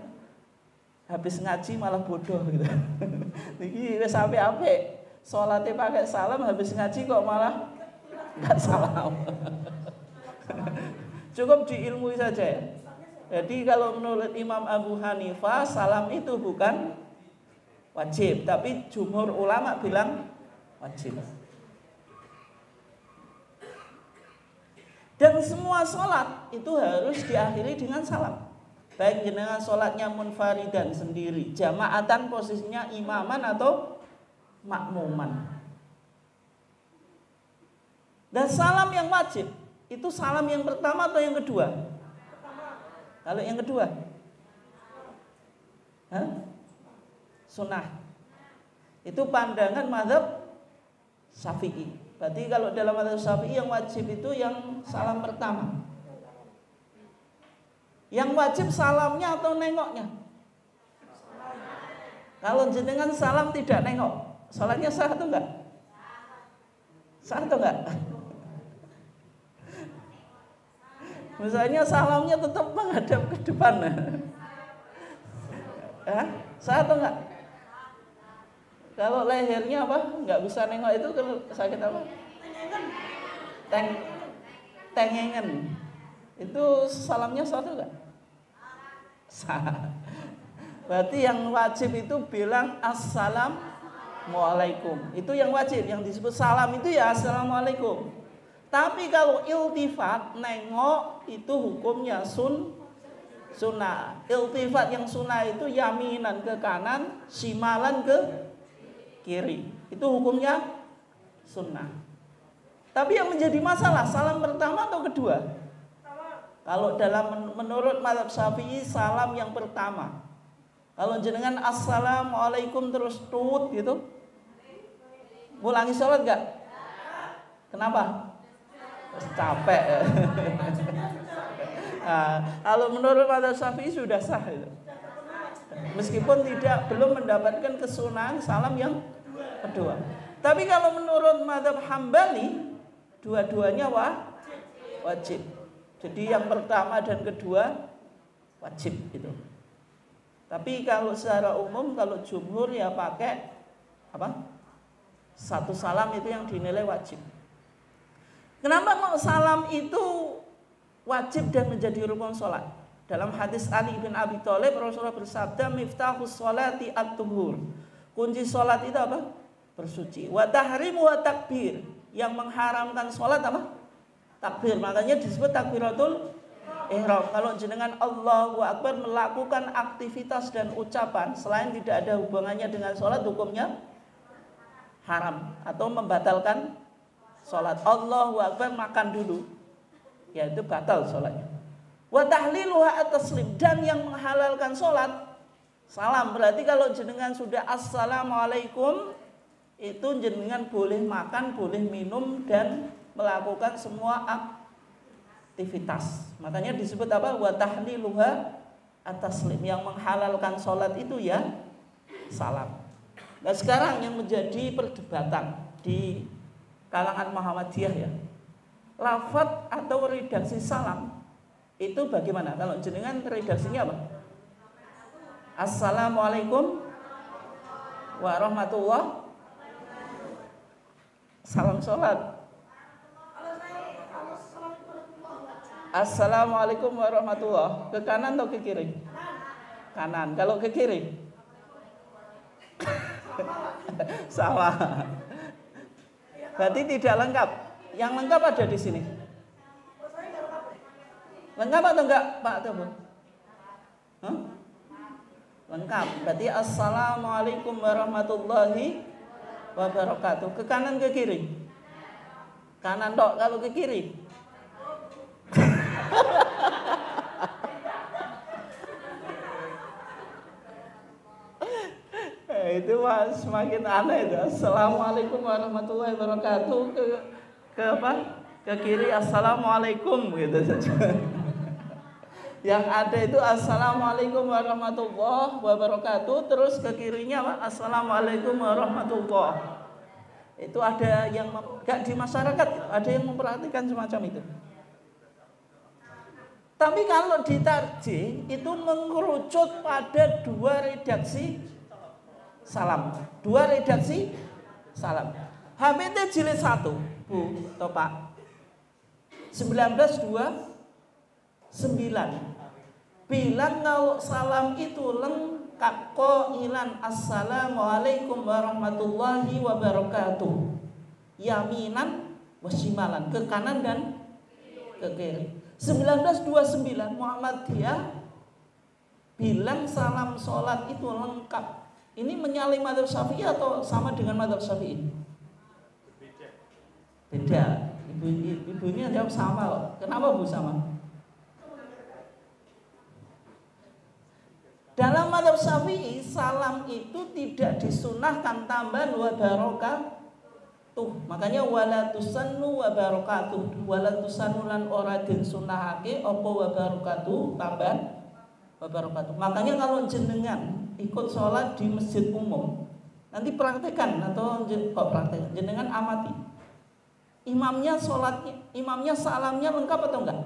habis ngaji malah bodoh gitu. Niki wis apik-apik, sholatnya pakai salam, habis ngaji kok malah enggak salam. Cukup diilmui saja. Jadi kalau menurut Imam Abu Hanifah salam itu bukan wajib, tapi jumhur ulama bilang wajib. Dan semua sholat itu harus diakhiri dengan salam. Baik jenengan sholatnya munfaridan sendiri, jamaatan posisinya imaman atau makmuman. Dan salam yang wajib itu salam yang pertama atau yang kedua? Kalau yang kedua, sunnah. Itu pandangan mazhab Syafi'i. Berarti kalau dalam mazhab Syafi'i yang wajib itu yang salam pertama. Yang wajib salamnya atau nengoknya? Kalau jenengan salam tidak nengok, salatnya sah atau enggak? Sah atau enggak? Misalnya salamnya tetap menghadap ke depan. Sah atau enggak? Kalau lehernya apa? Enggak bisa nengok itu kalau sakit apa? Tengengen. Itu salamnya sah atau enggak? Sah. Berarti yang wajib itu bilang assalamualaikum. Itu yang wajib, yang disebut salam itu ya assalamualaikum. Tapi kalau iltifat, nengok, itu hukumnya sunnah. Iltifat yang sunnah itu yaminan ke kanan, shimalan ke kiri. Itu hukumnya sunnah. Tapi yang menjadi masalah, salam pertama atau kedua? Kalau dalam menurut mazhab Syafi'i, salam yang pertama. Kalau jenengan assalamualaikum terus tut gitu, ngulangi sholat gak? Kenapa? Capek. Nah, kalau menurut mazhab Syafi'i sudah sah itu. Meskipun belum mendapatkan kesunahan salam yang kedua. Tapi kalau menurut mazhab Hambali, dua-duanya wajib. Jadi yang pertama dan kedua wajib gitu. Tapi kalau secara umum kalau jumhur ya pakai apa? Satu salam itu yang dinilai wajib. Kenapa kok salam itu wajib dan menjadi rukun sholat? Dalam hadis Ali bin Abi Thalib Rasulullah bersabda, miftahus sholati at-tuhur. Kunci sholat itu apa? Bersuci. Wa tahrimu wa takbir. Yang mengharamkan sholat apa? Takbir. Makanya disebut takbiratul ihram. Kalau jenengan Allahu Akbar melakukan aktivitas dan ucapan selain tidak ada hubungannya dengan sholat, hukumnya haram atau membatalkan sholat. Allahu Akbar makan dulu, yaitu batal sholatnya. Wa tahliluha at-taslim, dan yang menghalalkan sholat salam. Berarti kalau jenengan sudah assalamualaikum, itu jenengan boleh makan, boleh minum dan melakukan semua aktivitas. Makanya disebut apa? Wa tahliluha at-taslim, yang menghalalkan sholat itu ya salam. Nah sekarang yang menjadi perdebatan di kalangan Muhammadiyah ya, lafadz atau redaksi salam Itu bagaimana? Kalau jenengan redaksinya apa? Assalamualaikum warahmatullahi. Salam sholat. Assalamualaikum warahmatullahi. Ke kanan atau ke kiri? Kanan. Kalau ke kiri? Salah. Berarti tidak lengkap. Yang lengkap ada di sini. Lengkap atau enggak, Pak Tebun? Lengkap. Berarti assalamualaikum warahmatullahi wabarakatuh. Ke kanan ke kiri? Kanan dok. Kalau ke kiri? Itu mas semakin aneh itu. Assalamualaikum warahmatullahi wabarakatuh. Ke apa? Ke kiri assalamualaikum gitu saja. Yang ada itu assalamualaikum warahmatullahi wabarakatuh. Terus ke kirinya apa? Assalamualaikum warahmatullahi. Itu ada yang enggak di masyarakat, ada yang memperhatikan semacam itu. Tapi kalau ditarjih itu mengerucut pada dua redaksi salam. Dua redaksi salam. HPT jilid 1, Bu, atau Pak. 1929. Bilang kalau salam itu lengkap qailan assalamualaikum warahmatullahi wabarakatuh. Yaminan wasimalan, ke kanan dan ke kiri. 1929 Muhammadiyah bilang salam sholat itu lengkap. Ini menyalahi mazhab Syafi'i atau sama dengan mazhab Syafi'i? Beda. Ibunya jawab sama loh. Kenapa Bu sama? Dalam mazhab Syafi'i salam itu tidak disunahkan tambahan wa barakatuh. Makanya wala tusannu wa barakatuh. Wala tusannu lan ora den sunahake apa wa barakatuh tambahan wa barakatuh. Makanya kalau jenengan ikut sholat di masjid umum, nanti praktekan atau kok praktekan, jenengan amati. Imamnya sholatnya, imamnya salamnya lengkap atau enggak?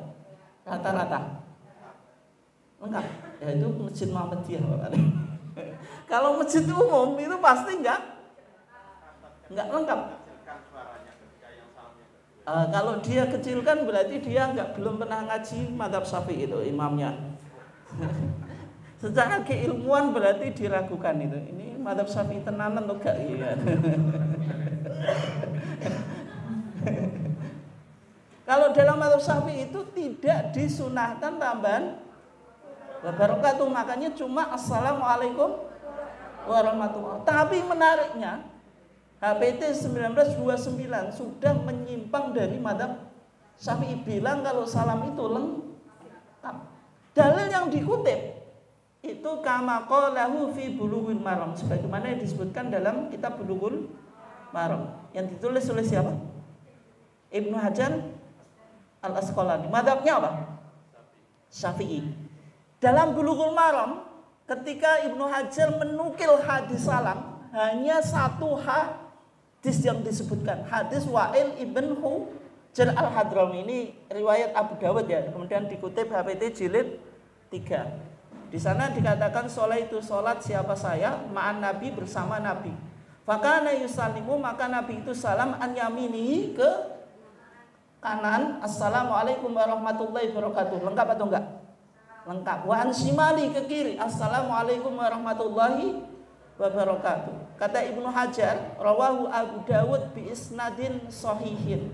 Rata-rata lengkap. Ya itu masjid Muhammadiyah. Kalau masjid umum itu pasti enggak lengkap. Kalau dia kecilkan berarti dia belum pernah ngaji mazhab Syafi'i itu imamnya. Secara keilmuan berarti diragukan itu. Ini mazhab Syafi'i tenanan atau enggak ya. Kalau dalam mazhab Syafi'i itu tidak disunahkan tambahan wabarakatuh, makanya cuma assalamualaikum warahmatullahi. Tapi menariknya HPT 1929 sudah menyimpang dari mazhab Syafi'i, bilang kalau salam itu lengkap. Dalil yang dikutip itu kama qalahu fi Bulughul Maram, sebagaimana yang disebutkan dalam kitab Bulughul Maram yang ditulis oleh siapa? Ibnu Hajar Al-Asqalani. Mazhabnya apa? Syafi'i. Dalam Bulughul Maram ketika Ibnu Hajar menukil hadis salam, hanya satu hadis yang disebutkan, hadis Wa'il ibn Hujr al-Hadrami. Ini riwayat Abu Dawud ya, kemudian dikutip HPT jilid 3. Di sana dikatakan sholat itu sholat siapa saya ma'an Nabi, bersama Nabi. Fakana yusallimu, maka Nabi itu salam an yaminihi, ke kanan, assalamualaikum warahmatullahi wabarakatuh. Lengkap atau enggak? Lengkap. Wa an shimali, ke kiri, assalamualaikum warahmatullahi wabarakatuh. Kata Ibnu Hajar, rawahu Abu Dawud bi isnadin sahihin.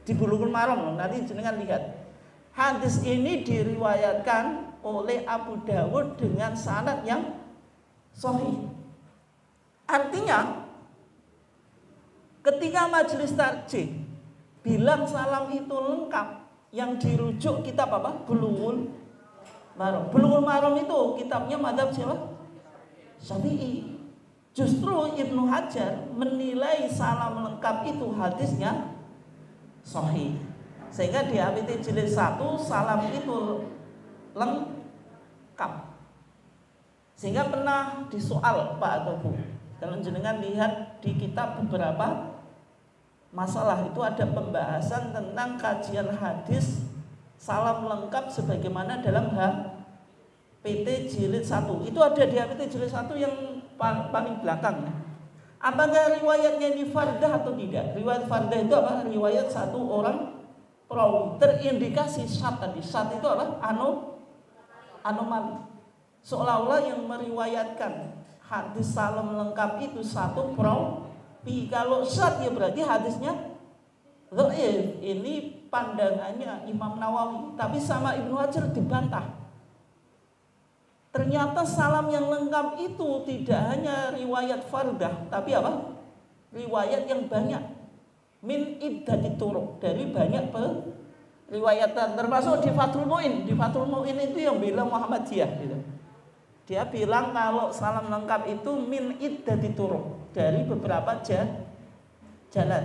Di Bulughul Maram, nanti jenengan lihat. Hadis ini diriwayatkan oleh Abu Dawud dengan sanad yang sahih. Artinya ketika majelis tarjih bilang salam itu lengkap, yang dirujuk kitab apa? Bulughul Maram. Bulughul Maram itu kitabnya mazhab siapa? Syafi'i. Justru Ibnu Hajar menilai salam lengkap itu hadisnya sahih. Sehingga di HPT jilid 1 salam itu lengkap. Sehingga pernah disoal Pak atau Bu, kalau jenengan lihat di kitab beberapa masalah itu ada pembahasan tentang kajian hadis salam lengkap sebagaimana dalam HPT jilid 1. Itu ada di HPT jilid 1 yang paling belakang. Apakah riwayatnya ini fardah atau tidak? Riwayat fardah itu apa? Riwayat satu orang perawi, terindikasi syad tadi. Syad itu apa? Anomali. Seolah-olah yang meriwayatkan hadis salam lengkap itu satu perawi. Kalau syad ya berarti hadisnya dhaif. Ini pandangannya Imam Nawawi, tapi sama Ibnu Hajar dibantah. Ternyata salam yang lengkap itu tidak hanya riwayat fardah, tapi apa? Riwayat yang banyak. Min iddati turuq, dari banyak periwayatan, termasuk di Fathul Mu'in. Di Fathul Mu'in itu yang bilang Muhammadiyah gitu. Dia bilang kalau salam lengkap itu min iddati turuq, dari beberapa jalan.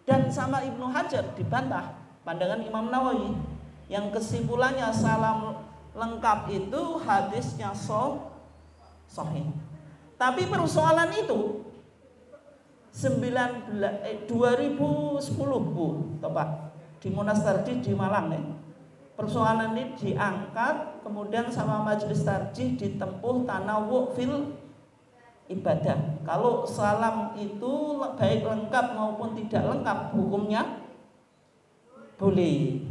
Dan sama Ibnu Hajar dibantah pandangan Imam Nawawi yang kesimpulannya salam lengkap itu hadisnya sahih. Tapi persoalan itu 2010 Bu, Pak, di Monas Tarjih di Malang nih. Persoalan ini diangkat kemudian sama majelis tarjih ditempuh tanawwu fil ibadah. Kalau salam itu baik lengkap maupun tidak lengkap hukumnya boleh.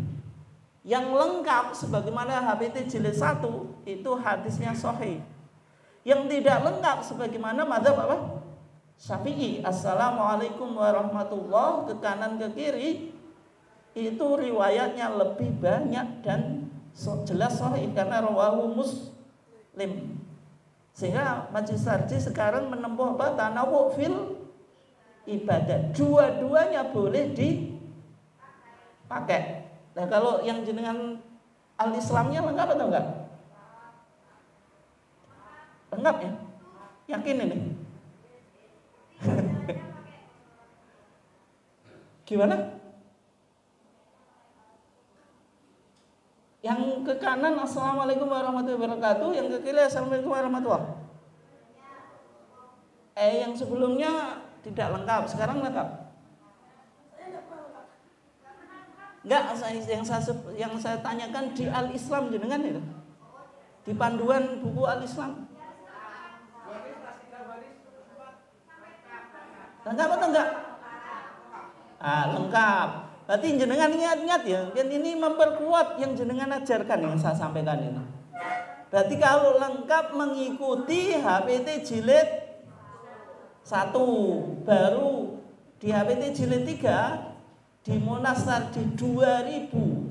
Yang lengkap sebagaimana HPT jilid 1 itu hadisnya sahih. Yang tidak lengkap sebagaimana mazhab apa? Syafi'i. Assalamualaikum warahmatullahi, ke kanan ke kiri, itu riwayatnya lebih banyak dan jelas sahih karena rawahu Muslim. Sehingga majelis tarjih sekarang menempuh apa? Tanawwu fil ibadah. Dua-duanya boleh dipakai. Nah, kalau yang jenengan al-Islamnya lengkap atau enggak? Lengkap ya? Yakin ini? Gimana? Yang ke kanan assalamualaikum warahmatullahi wabarakatuh, yang ke kiri assalamualaikum warahmatullahi wabarakatuh. Yang sebelumnya tidak lengkap, sekarang lengkap. Enggak, yang saya tanyakan di Al-Islam jenengan itu. Di panduan buku Al-Islam. Lengkap atau enggak? Lengkap. Berarti jenengan ingat-ingat ya, dan ini memperkuat yang jenengan ajarkan yang saya sampaikan ini. Berarti kalau lengkap mengikuti HPT jilid 1, baru di HPT jilid 3 di Monas Tarjih 2010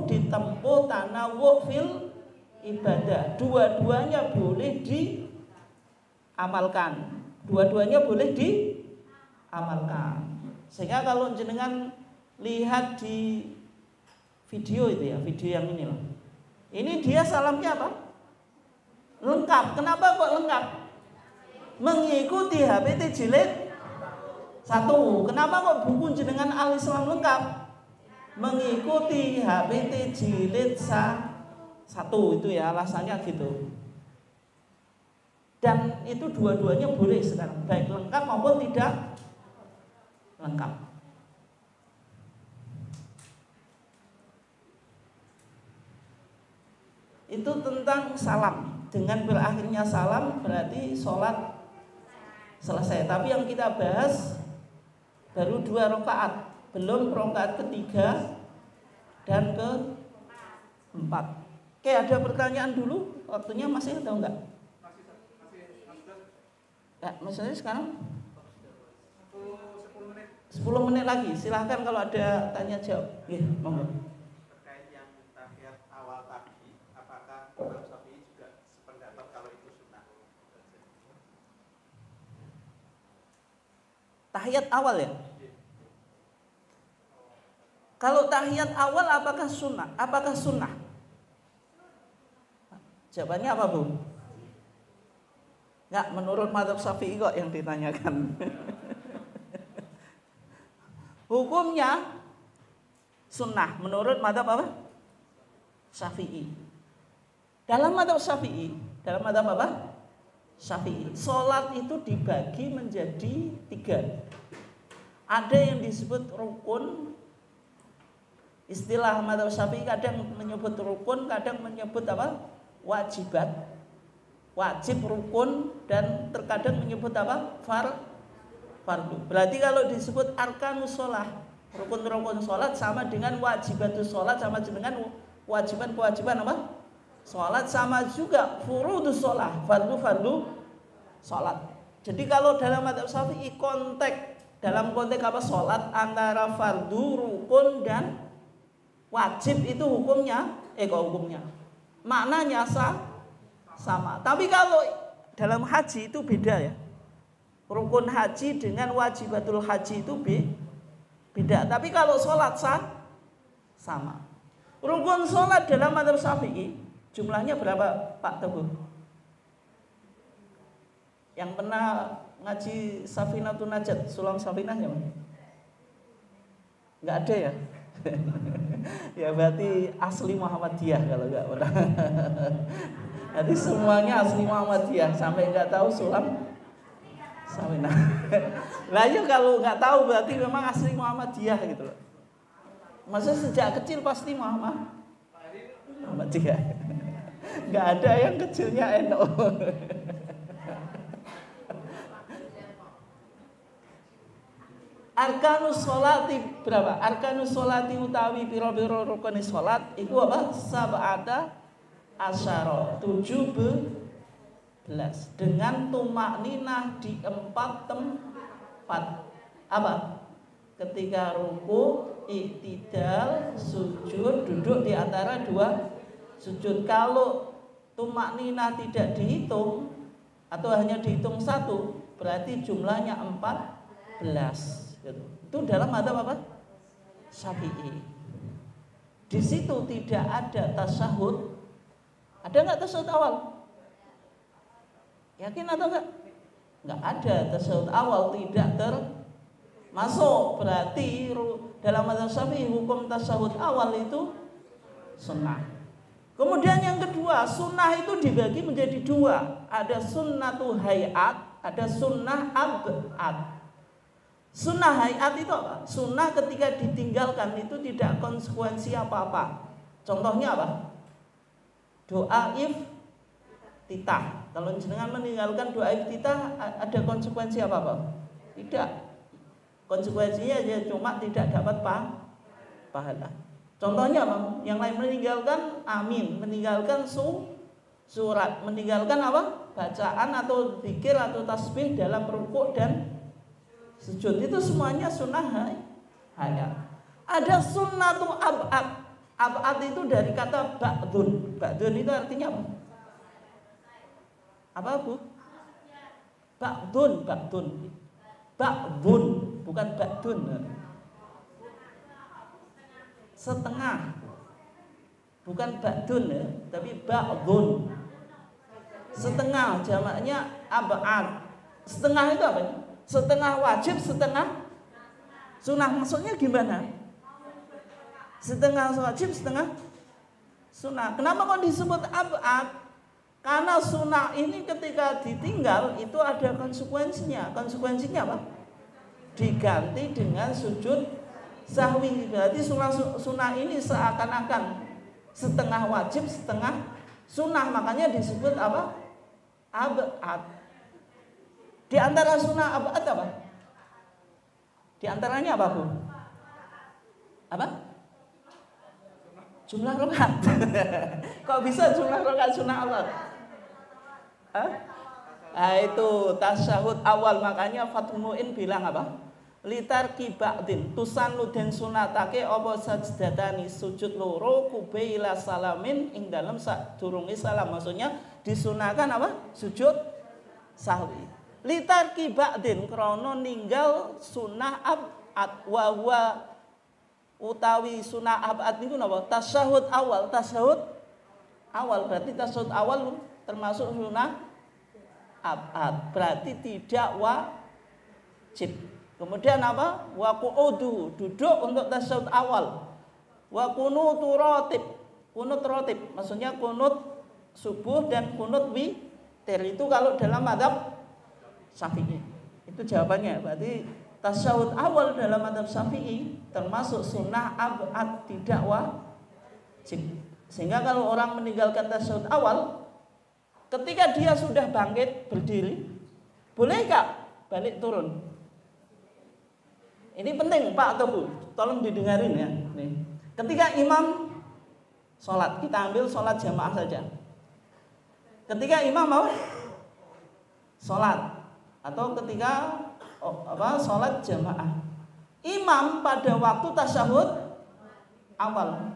ditempuh tanawwu fil ibadah. Dua-duanya boleh diamalkan. Dua-duanya boleh diamalkan. Sehingga kalau jenengan lihat di video itu ya, video yang ini loh. Ini dia salamnya apa? Lengkap. Kenapa kok lengkap? Mengikuti HPT jilid 1. Kenapa kok buku jenengan Al-Islam lengkap? Mengikuti HPT jilid 1 itu ya, alasannya gitu. Dan itu dua-duanya boleh sekarang, baik lengkap maupun tidak lengkap. Itu tentang salam. Dengan berakhirnya salam berarti sholat selesai. Tapi yang kita bahas baru 2 rakaat, belum rakaat ketiga dan ke-4. Oke, ada pertanyaan dulu? Waktunya masih atau enggak? Ya, maksudnya sekarang 10 menit lagi. Silahkan kalau ada tanya jawab. Monggo. Terkait yang tahiyat awal tadi, apakah Imam Syafi'i juga sependapat kalau itu sunnah? Tahiyat awal ya? Kalau tahiyat awal apakah sunnah? Apakah sunnah? Jawabannya apa, Bu? Enggak, menurut mazhab Syafi'i kok yang ditanyakan. Hukumnya sunnah menurut mazhab apa? Syafi'i. Dalam mazhab Syafi'i, salat itu dibagi menjadi 3. Ada yang disebut rukun, Istilah madzhab Syafi'i kadang menyebut rukun, kadang menyebut apa? Wajibat. Wajib, rukun, dan terkadang menyebut apa? Fardu. Berarti kalau disebut arkanus sholah, rukun-rukun sholat sama dengan wajibatus sholat, sama dengan kewajiban apa? Sholat, sama juga furudus sholah, fardu sholat. Jadi kalau dalam madzhab Syafi'i dalam konteks apa? Sholat antara fardu, rukun, dan wajib itu hukumnya maknanya sama. Tapi kalau dalam haji itu beda ya. Rukun haji dengan wajibatul haji itu beda. Tapi kalau sholat sama. Rukun sholat dalam madzhab Syafi'i jumlahnya berapa, Pak Teguh? Yang pernah ngaji Safinatun Najat, Sulam Safinahnya? Nggak ada ya? Ya berarti asli Muhammadiyah kalau nggak pernah. Jadi semuanya asli Muhammadiyah sampai nggak tahu Sulam Safinah. Lah ya kalau nggak tahu berarti memang asli Muhammadiyah gitu loh. Maksudnya sejak kecil pasti Muhammadiyah. Nggak ada yang kecilnya NU. Arkanus sholati berapa? Arkanus sholati utawi piro-piro rukun sholat itu apa? Sab'ata asyara, 17 dengan tumak ninah di 4 tempat. Apa? Ketika ruku, iktidal, sujud, duduk di antara 2 sujud. Kalau tumak ninah tidak dihitung atau hanya dihitung 1, berarti jumlahnya 14. Gitu. Itu dalam madzhab apa? Syafi'i. Di situ tidak ada tasyahud. Ada nggak tasyahud awal? Yakin atau enggak? Nggak ada tasyahud awal, tidak termasuk. Berarti dalam madzhab Syafi'i hukum tasyahud awal itu sunnah. Kemudian yang kedua, sunnah itu dibagi menjadi 2. Ada sunnatu hayat, ada sunnah ab'ad. Sunnah hayat itu apa? Sunnah ketika ditinggalkan itu tidak konsekuensi apa-apa. Contohnya apa? Doa iftitah. Kalau jenengan meninggalkan doa iftitah, ada konsekuensi apa-apa? Tidak. Konsekuensinya ya cuma tidak dapat pahala. Contohnya apa? Yang lain meninggalkan amin, meninggalkan surat, meninggalkan apa? Bacaan atau zikir atau tasbih dalam rukuk dan sujud, itu semuanya sunnah hayat. Ada sunnatu ab'ad. Ab'ad itu dari kata ba'dun. Ba'dun itu artinya apa? Apa Bu? Ba'dun. Ba'dun, bukan ba'dun. Setengah. Bukan ba'dun ya, tapi ba'dun. Setengah, jamaknya ab'ad. Setengah itu apa? Setengah wajib, setengah sunnah. Maksudnya gimana? Setengah wajib, setengah sunnah. Kenapa kok disebut ab'ad? Karena sunnah ini ketika ditinggal itu ada konsekuensinya. Konsekuensinya apa? Diganti dengan sujud sahwi. Berarti sunnah ini seakan-akan setengah wajib, setengah sunnah. Makanya disebut apa? Ab'ad. Di antara sunnah ab'ad apa? Di antaranya apa, Bu? Apa? Jumlah rakaat. Kok bisa jumlah rakaat sunnah awal? Nah itu tasyahud awal. Makanya Fathul Mu'in bilang apa? Litar kiba'din tusanu den sunatake apa sajdatani sujud loro kubaila salamin ing dalam sadurunge salam. Maksudnya disunahkan apa? Sujud sahwi. Litar kiba'din krono ninggal sunnah ab'ad wa huwa utawi sunnah ab'ad niku napa? Tasyahud awal. Tasyahud awal berarti tasyahud awal termasuk sunnah ab'ad. Berarti tidak wajib. Kemudian apa? Wa qu'udu, duduk untuk tasyahud awal. Wa kunutu ratib. Kunut ratib maksudnya kunut subuh dan kunut witir. Itu kalau dalam madzhab Syafi'i. Itu jawabannya. Berarti tasyahud awal dalam madzhab Syafi'i termasuk sunnah abad, tidak wajib. Sehingga kalau orang meninggalkan tasyahud awal, ketika dia sudah bangkit berdiri, boleh nggak balik turun? Ini penting Pak atau Bu, tolong didengarin ya. Nih. Ketika imam sholat, kita ambil sholat jamaah saja. Ketika imam mau sholat atau ketika sholat jamaah, imam pada waktu tasyahud awal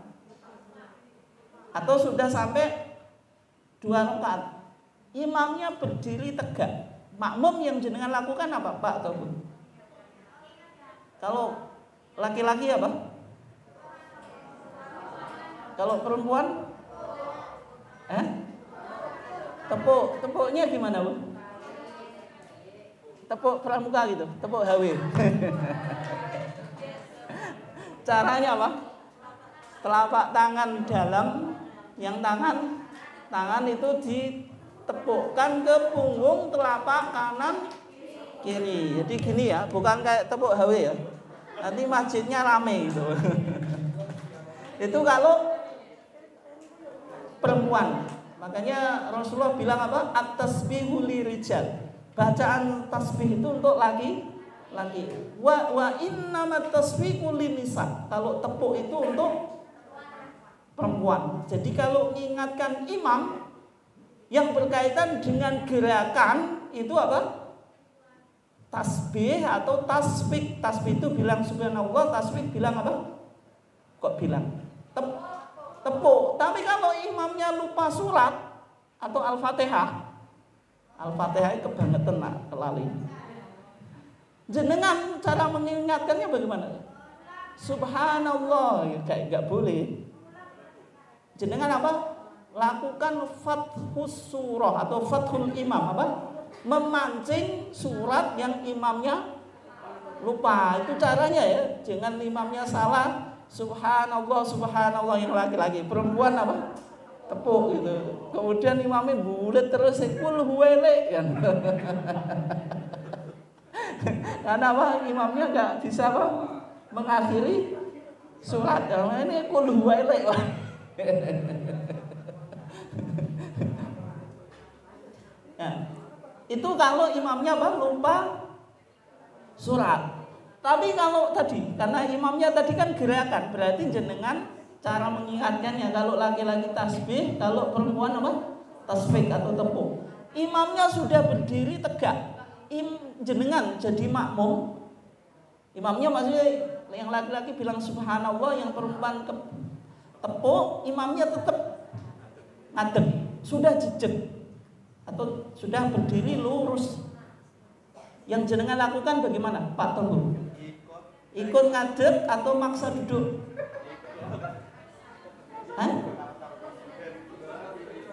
atau sudah sampai 2 rakaat, imamnya berdiri tegak, makmum yang jenengan lakukan apa Pak atau Bu? Kalau laki-laki apa? Kalau perempuan? Tepuknya gimana Bu? Tepuk pramuka gitu, tepuk HW. Caranya apa? Telapak tangan dalam, yang tangan itu ditepukkan ke punggung telapak kanan kiri. Jadi gini ya, bukan kayak tepuk HW ya. Nanti masjidnya rame gitu. Itu kalau perempuan. Makanya Rasulullah bilang apa? At-tasbihu lirijal. Bacaan tasbih itu untuk laki-laki. Wa innamat tasbihu linisa. Kalau tepuk itu untuk perempuan. Jadi kalau mengingatkan imam yang berkaitan dengan gerakan itu apa? Tasbih atau tasbih. Tasbih itu bilang subhanallah, tasbih bilang apa? Kok bilang? Tepuk. Tapi kalau imamnya lupa surat atau Al-Fatihah, Al-Fatihah kebangetan nak kelali. Jenengan cara mengingatkannya bagaimana? Subhanallah, ya, kayak nggak boleh. Jenengan apa? Lakukan fathus surah atau fathul imam apa? Memancing surat yang imamnya lupa. Itu caranya ya. Jangan imamnya salah. Subhanallah, subhanallah yang laki-laki. Perempuan apa? Tepuk gitu. Kemudian imamnya bulet terus kul huwele kan. Karena apa? Imamnya nggak bisa apa? Mengakhiri surat. Ini kul huwele. Nah, itu kalau imamnya apa? Lupa surat. Tapi kalau tadi, karena imamnya tadi kan gerakan, berarti jenengan cara mengingatkannya. Kalau laki-laki tasbih, kalau perempuan apa? Tasbih atau tepuk. Imamnya sudah berdiri tegak. Jenengan jadi makmum. Imamnya maksudnya yang laki-laki bilang subhanallah, yang perempuan tepuk, imamnya tetap ngadep, sudah jejeg atau sudah berdiri lurus. Yang jenengan lakukan bagaimana Pak Tunggu? Ikut ngadep atau maksa duduk? Hah?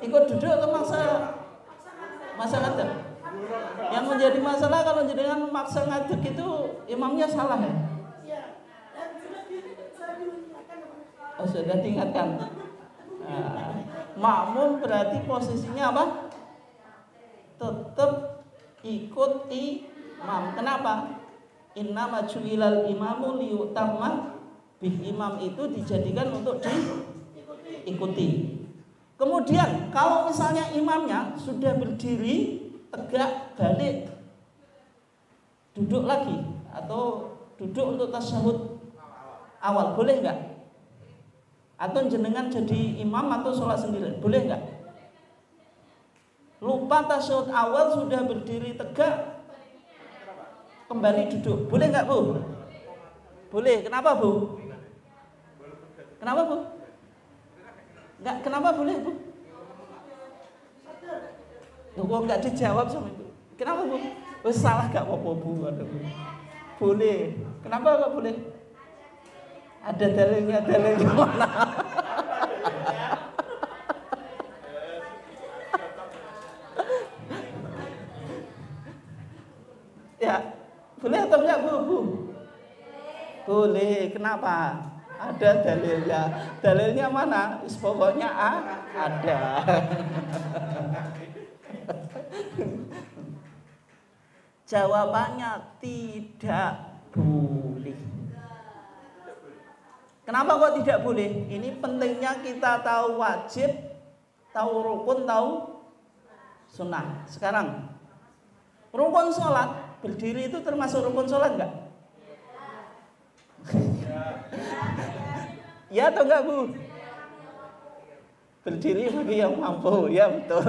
Ikut duduk atau maksa ngadep? Yang menjadi masalah kalau jenengan maksa ngadep itu imamnya salah ya? Oh, sudah diingatkan. Nah, makmum berarti posisinya apa? Tetap ikut imam. Kenapa? Inna maju'ilal imamu liyutamma bih. Imam itu dijadikan untuk diikuti. Kemudian kalau misalnya imamnya sudah berdiri tegak, balik duduk lagi atau duduk untuk tasyahud awal, boleh enggak? Atau jenengan jadi imam atau sholat sendiri, boleh enggak? Lupa tasyahud awal sudah berdiri tegak, kembali duduk, boleh nggak Bu? Boleh. Kenapa Bu? Kenapa Bu? Nggak, kenapa boleh Bu? Kok nggak dijawab sama Ibu? Kenapa Bu? Oh, salah nggak apa-apa Bu? Boleh. Kenapa nggak boleh? Ada dalilnya mana? Ya. Boleh atau enggak Bu? Boleh. Kenapa? Ada dalilnya. Dalilnya mana? Pokoknya ada. Jawabannya tidak boleh. Kenapa kok tidak boleh? Ini pentingnya kita tahu wajib, tahu rukun, tahu sunnah. Sekarang, rukun sholat, berdiri itu termasuk rukun sholat enggak? Ya atau enggak, Bu? Berdiri bagi yang mampu, ya betul.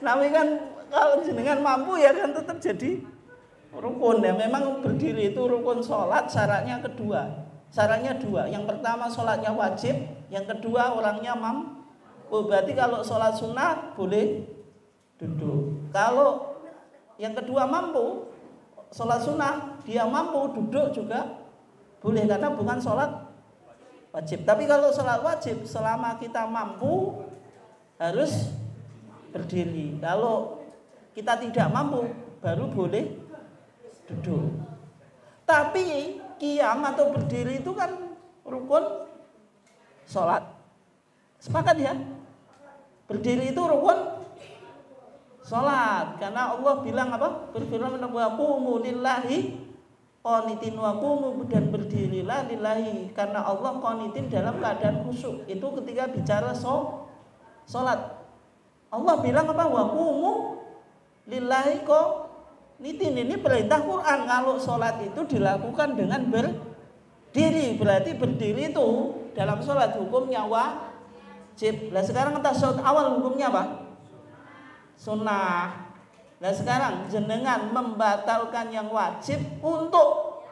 Tapi kan kalau jenengan mampu ya kan tetap jadi rukun ya. Memang berdiri itu rukun sholat, syaratnya kedua. Syaratnya dua. Yang pertama sholatnya wajib, yang kedua orangnya mampu. Berarti kalau sholat sunnah boleh duduk. Kalau yang kedua mampu, sholat sunnah dia mampu duduk juga boleh karena bukan sholat wajib. Tapi kalau sholat wajib selama kita mampu harus berdiri. Kalau kita tidak mampu baru boleh duduk. Tapi qiyam atau berdiri itu kan rukun sholat. Sepakat ya? Berdiri itu rukun sholat. Karena Allah bilang apa? Berfirman wa qumu lillahi qanitin wa qumu, dan berdirilah lillahi. Karena Allah qanitin dalam keadaan khusyuk. Itu ketika bicara sholat. Allah bilang apa? Wa qumu lillahi qanitin. Ini perintah Quran. Kalau sholat itu dilakukan dengan berdiri, berarti berdiri itu dalam sholat hukumnya wajib. Nah sekarang tasawuf awal hukumnya apa? Sunnah. Nah sekarang jenengan membatalkan yang wajib untuk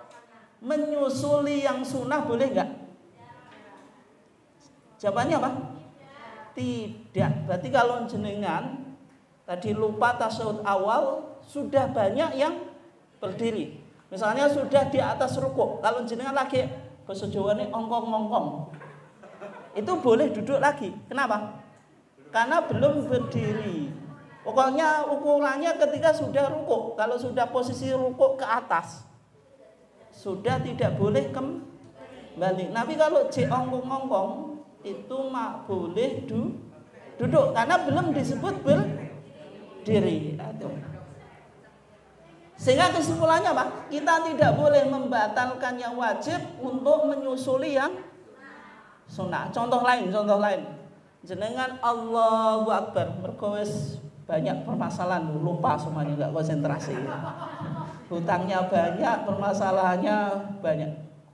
menyusuli yang sunnah boleh nggak? Jawabannya apa? Tidak. Berarti kalau jenengan tadi lupa tasawuf awal, sudah banyak yang berdiri. Misalnya sudah di atas rukuk, kalau jenengan lagi bahasa Jawane ongkong-ongkong, itu boleh duduk lagi. Kenapa? Karena belum berdiri. Pokoknya ukurannya ketika sudah rukuk. Kalau sudah posisi rukuk ke atas, sudah tidak boleh kembali. Tapi kalau ongkong-ongkong itu boleh duduk karena belum disebut berdiri. Sehingga kesimpulannya apa? Kita tidak boleh membatalkan yang wajib untuk menyusuli yang sunnah. Contoh lain. Jenengan Allahu Akbar, mergo wis banyak permasalahan, lupa semuanya, enggak konsentrasi. Hutangnya banyak, permasalahannya banyak.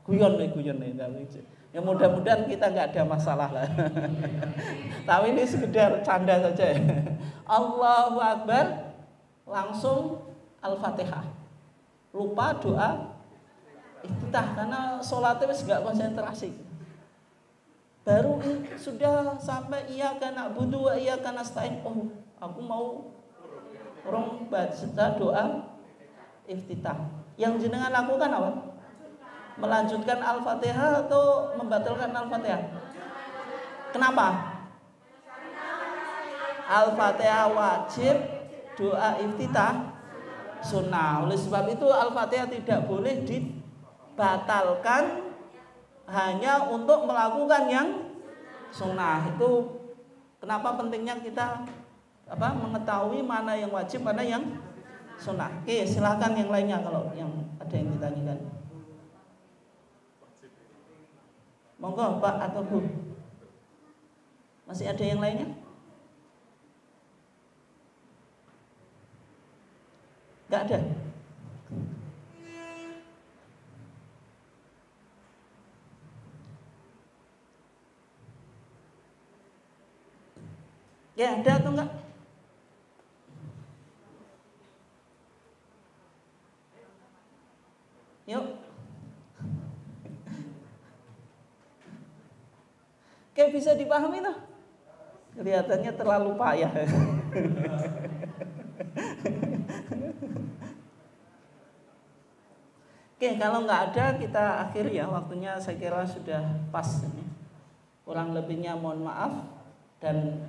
Guyon. Ya mudah-mudahan kita enggak ada masalah lah. Tapi ini sekedar canda saja. Allahu Akbar, langsung Al-Fatihah. Lupa doa iftitah karena sholatnya wis gak konsentrasi. Baru sudah sampai iyyaka na'budu wa iyyaka nasta'in. Oh, aku mau baca doa iftitah. Yang jenengan lakukan apa? Melanjutkan Al-Fatihah atau membatalkan Al-Fatihah? Kenapa? Al-Fatihah wajib, doa iftitah sunnah. Oleh sebab itu Al-Fatihah tidak boleh dibatalkan hanya untuk melakukan yang sunnah. Itu kenapa pentingnya kita mengetahui mana yang wajib, mana yang sunnah. Oke, silahkan yang lainnya kalau yang ada yang ditanyakan. Monggo Pak atau Bu. Masih ada yang lainnya? Enggak ada. Ya, ada atau enggak? Yuk. Kayak bisa dipahami tuh. Kelihatannya terlalu payah. Oke, kalau nggak ada kita akhiri ya, waktunya saya kira sudah pas ini. Kurang lebihnya mohon maaf, dan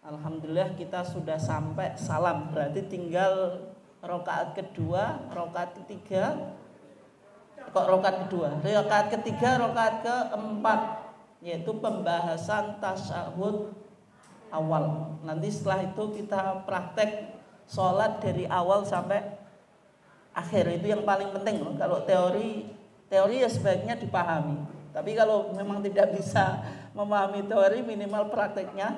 alhamdulillah kita sudah sampai salam. Berarti tinggal rakaat kedua, rakaat ketiga, rakaat ketiga, rakaat keempat, yaitu pembahasan tasyahud awal. Nanti setelah itu kita praktek sholat dari awal sampai akhir itu yang paling penting loh. Kalau teori ya sebaiknya dipahami. Tapi kalau memang tidak bisa memahami teori, minimal prakteknya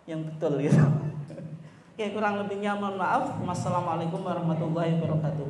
yang betul gitu. Oke, kurang lebihnya mohon maaf. Wassalamualaikum warahmatullahi wabarakatuh.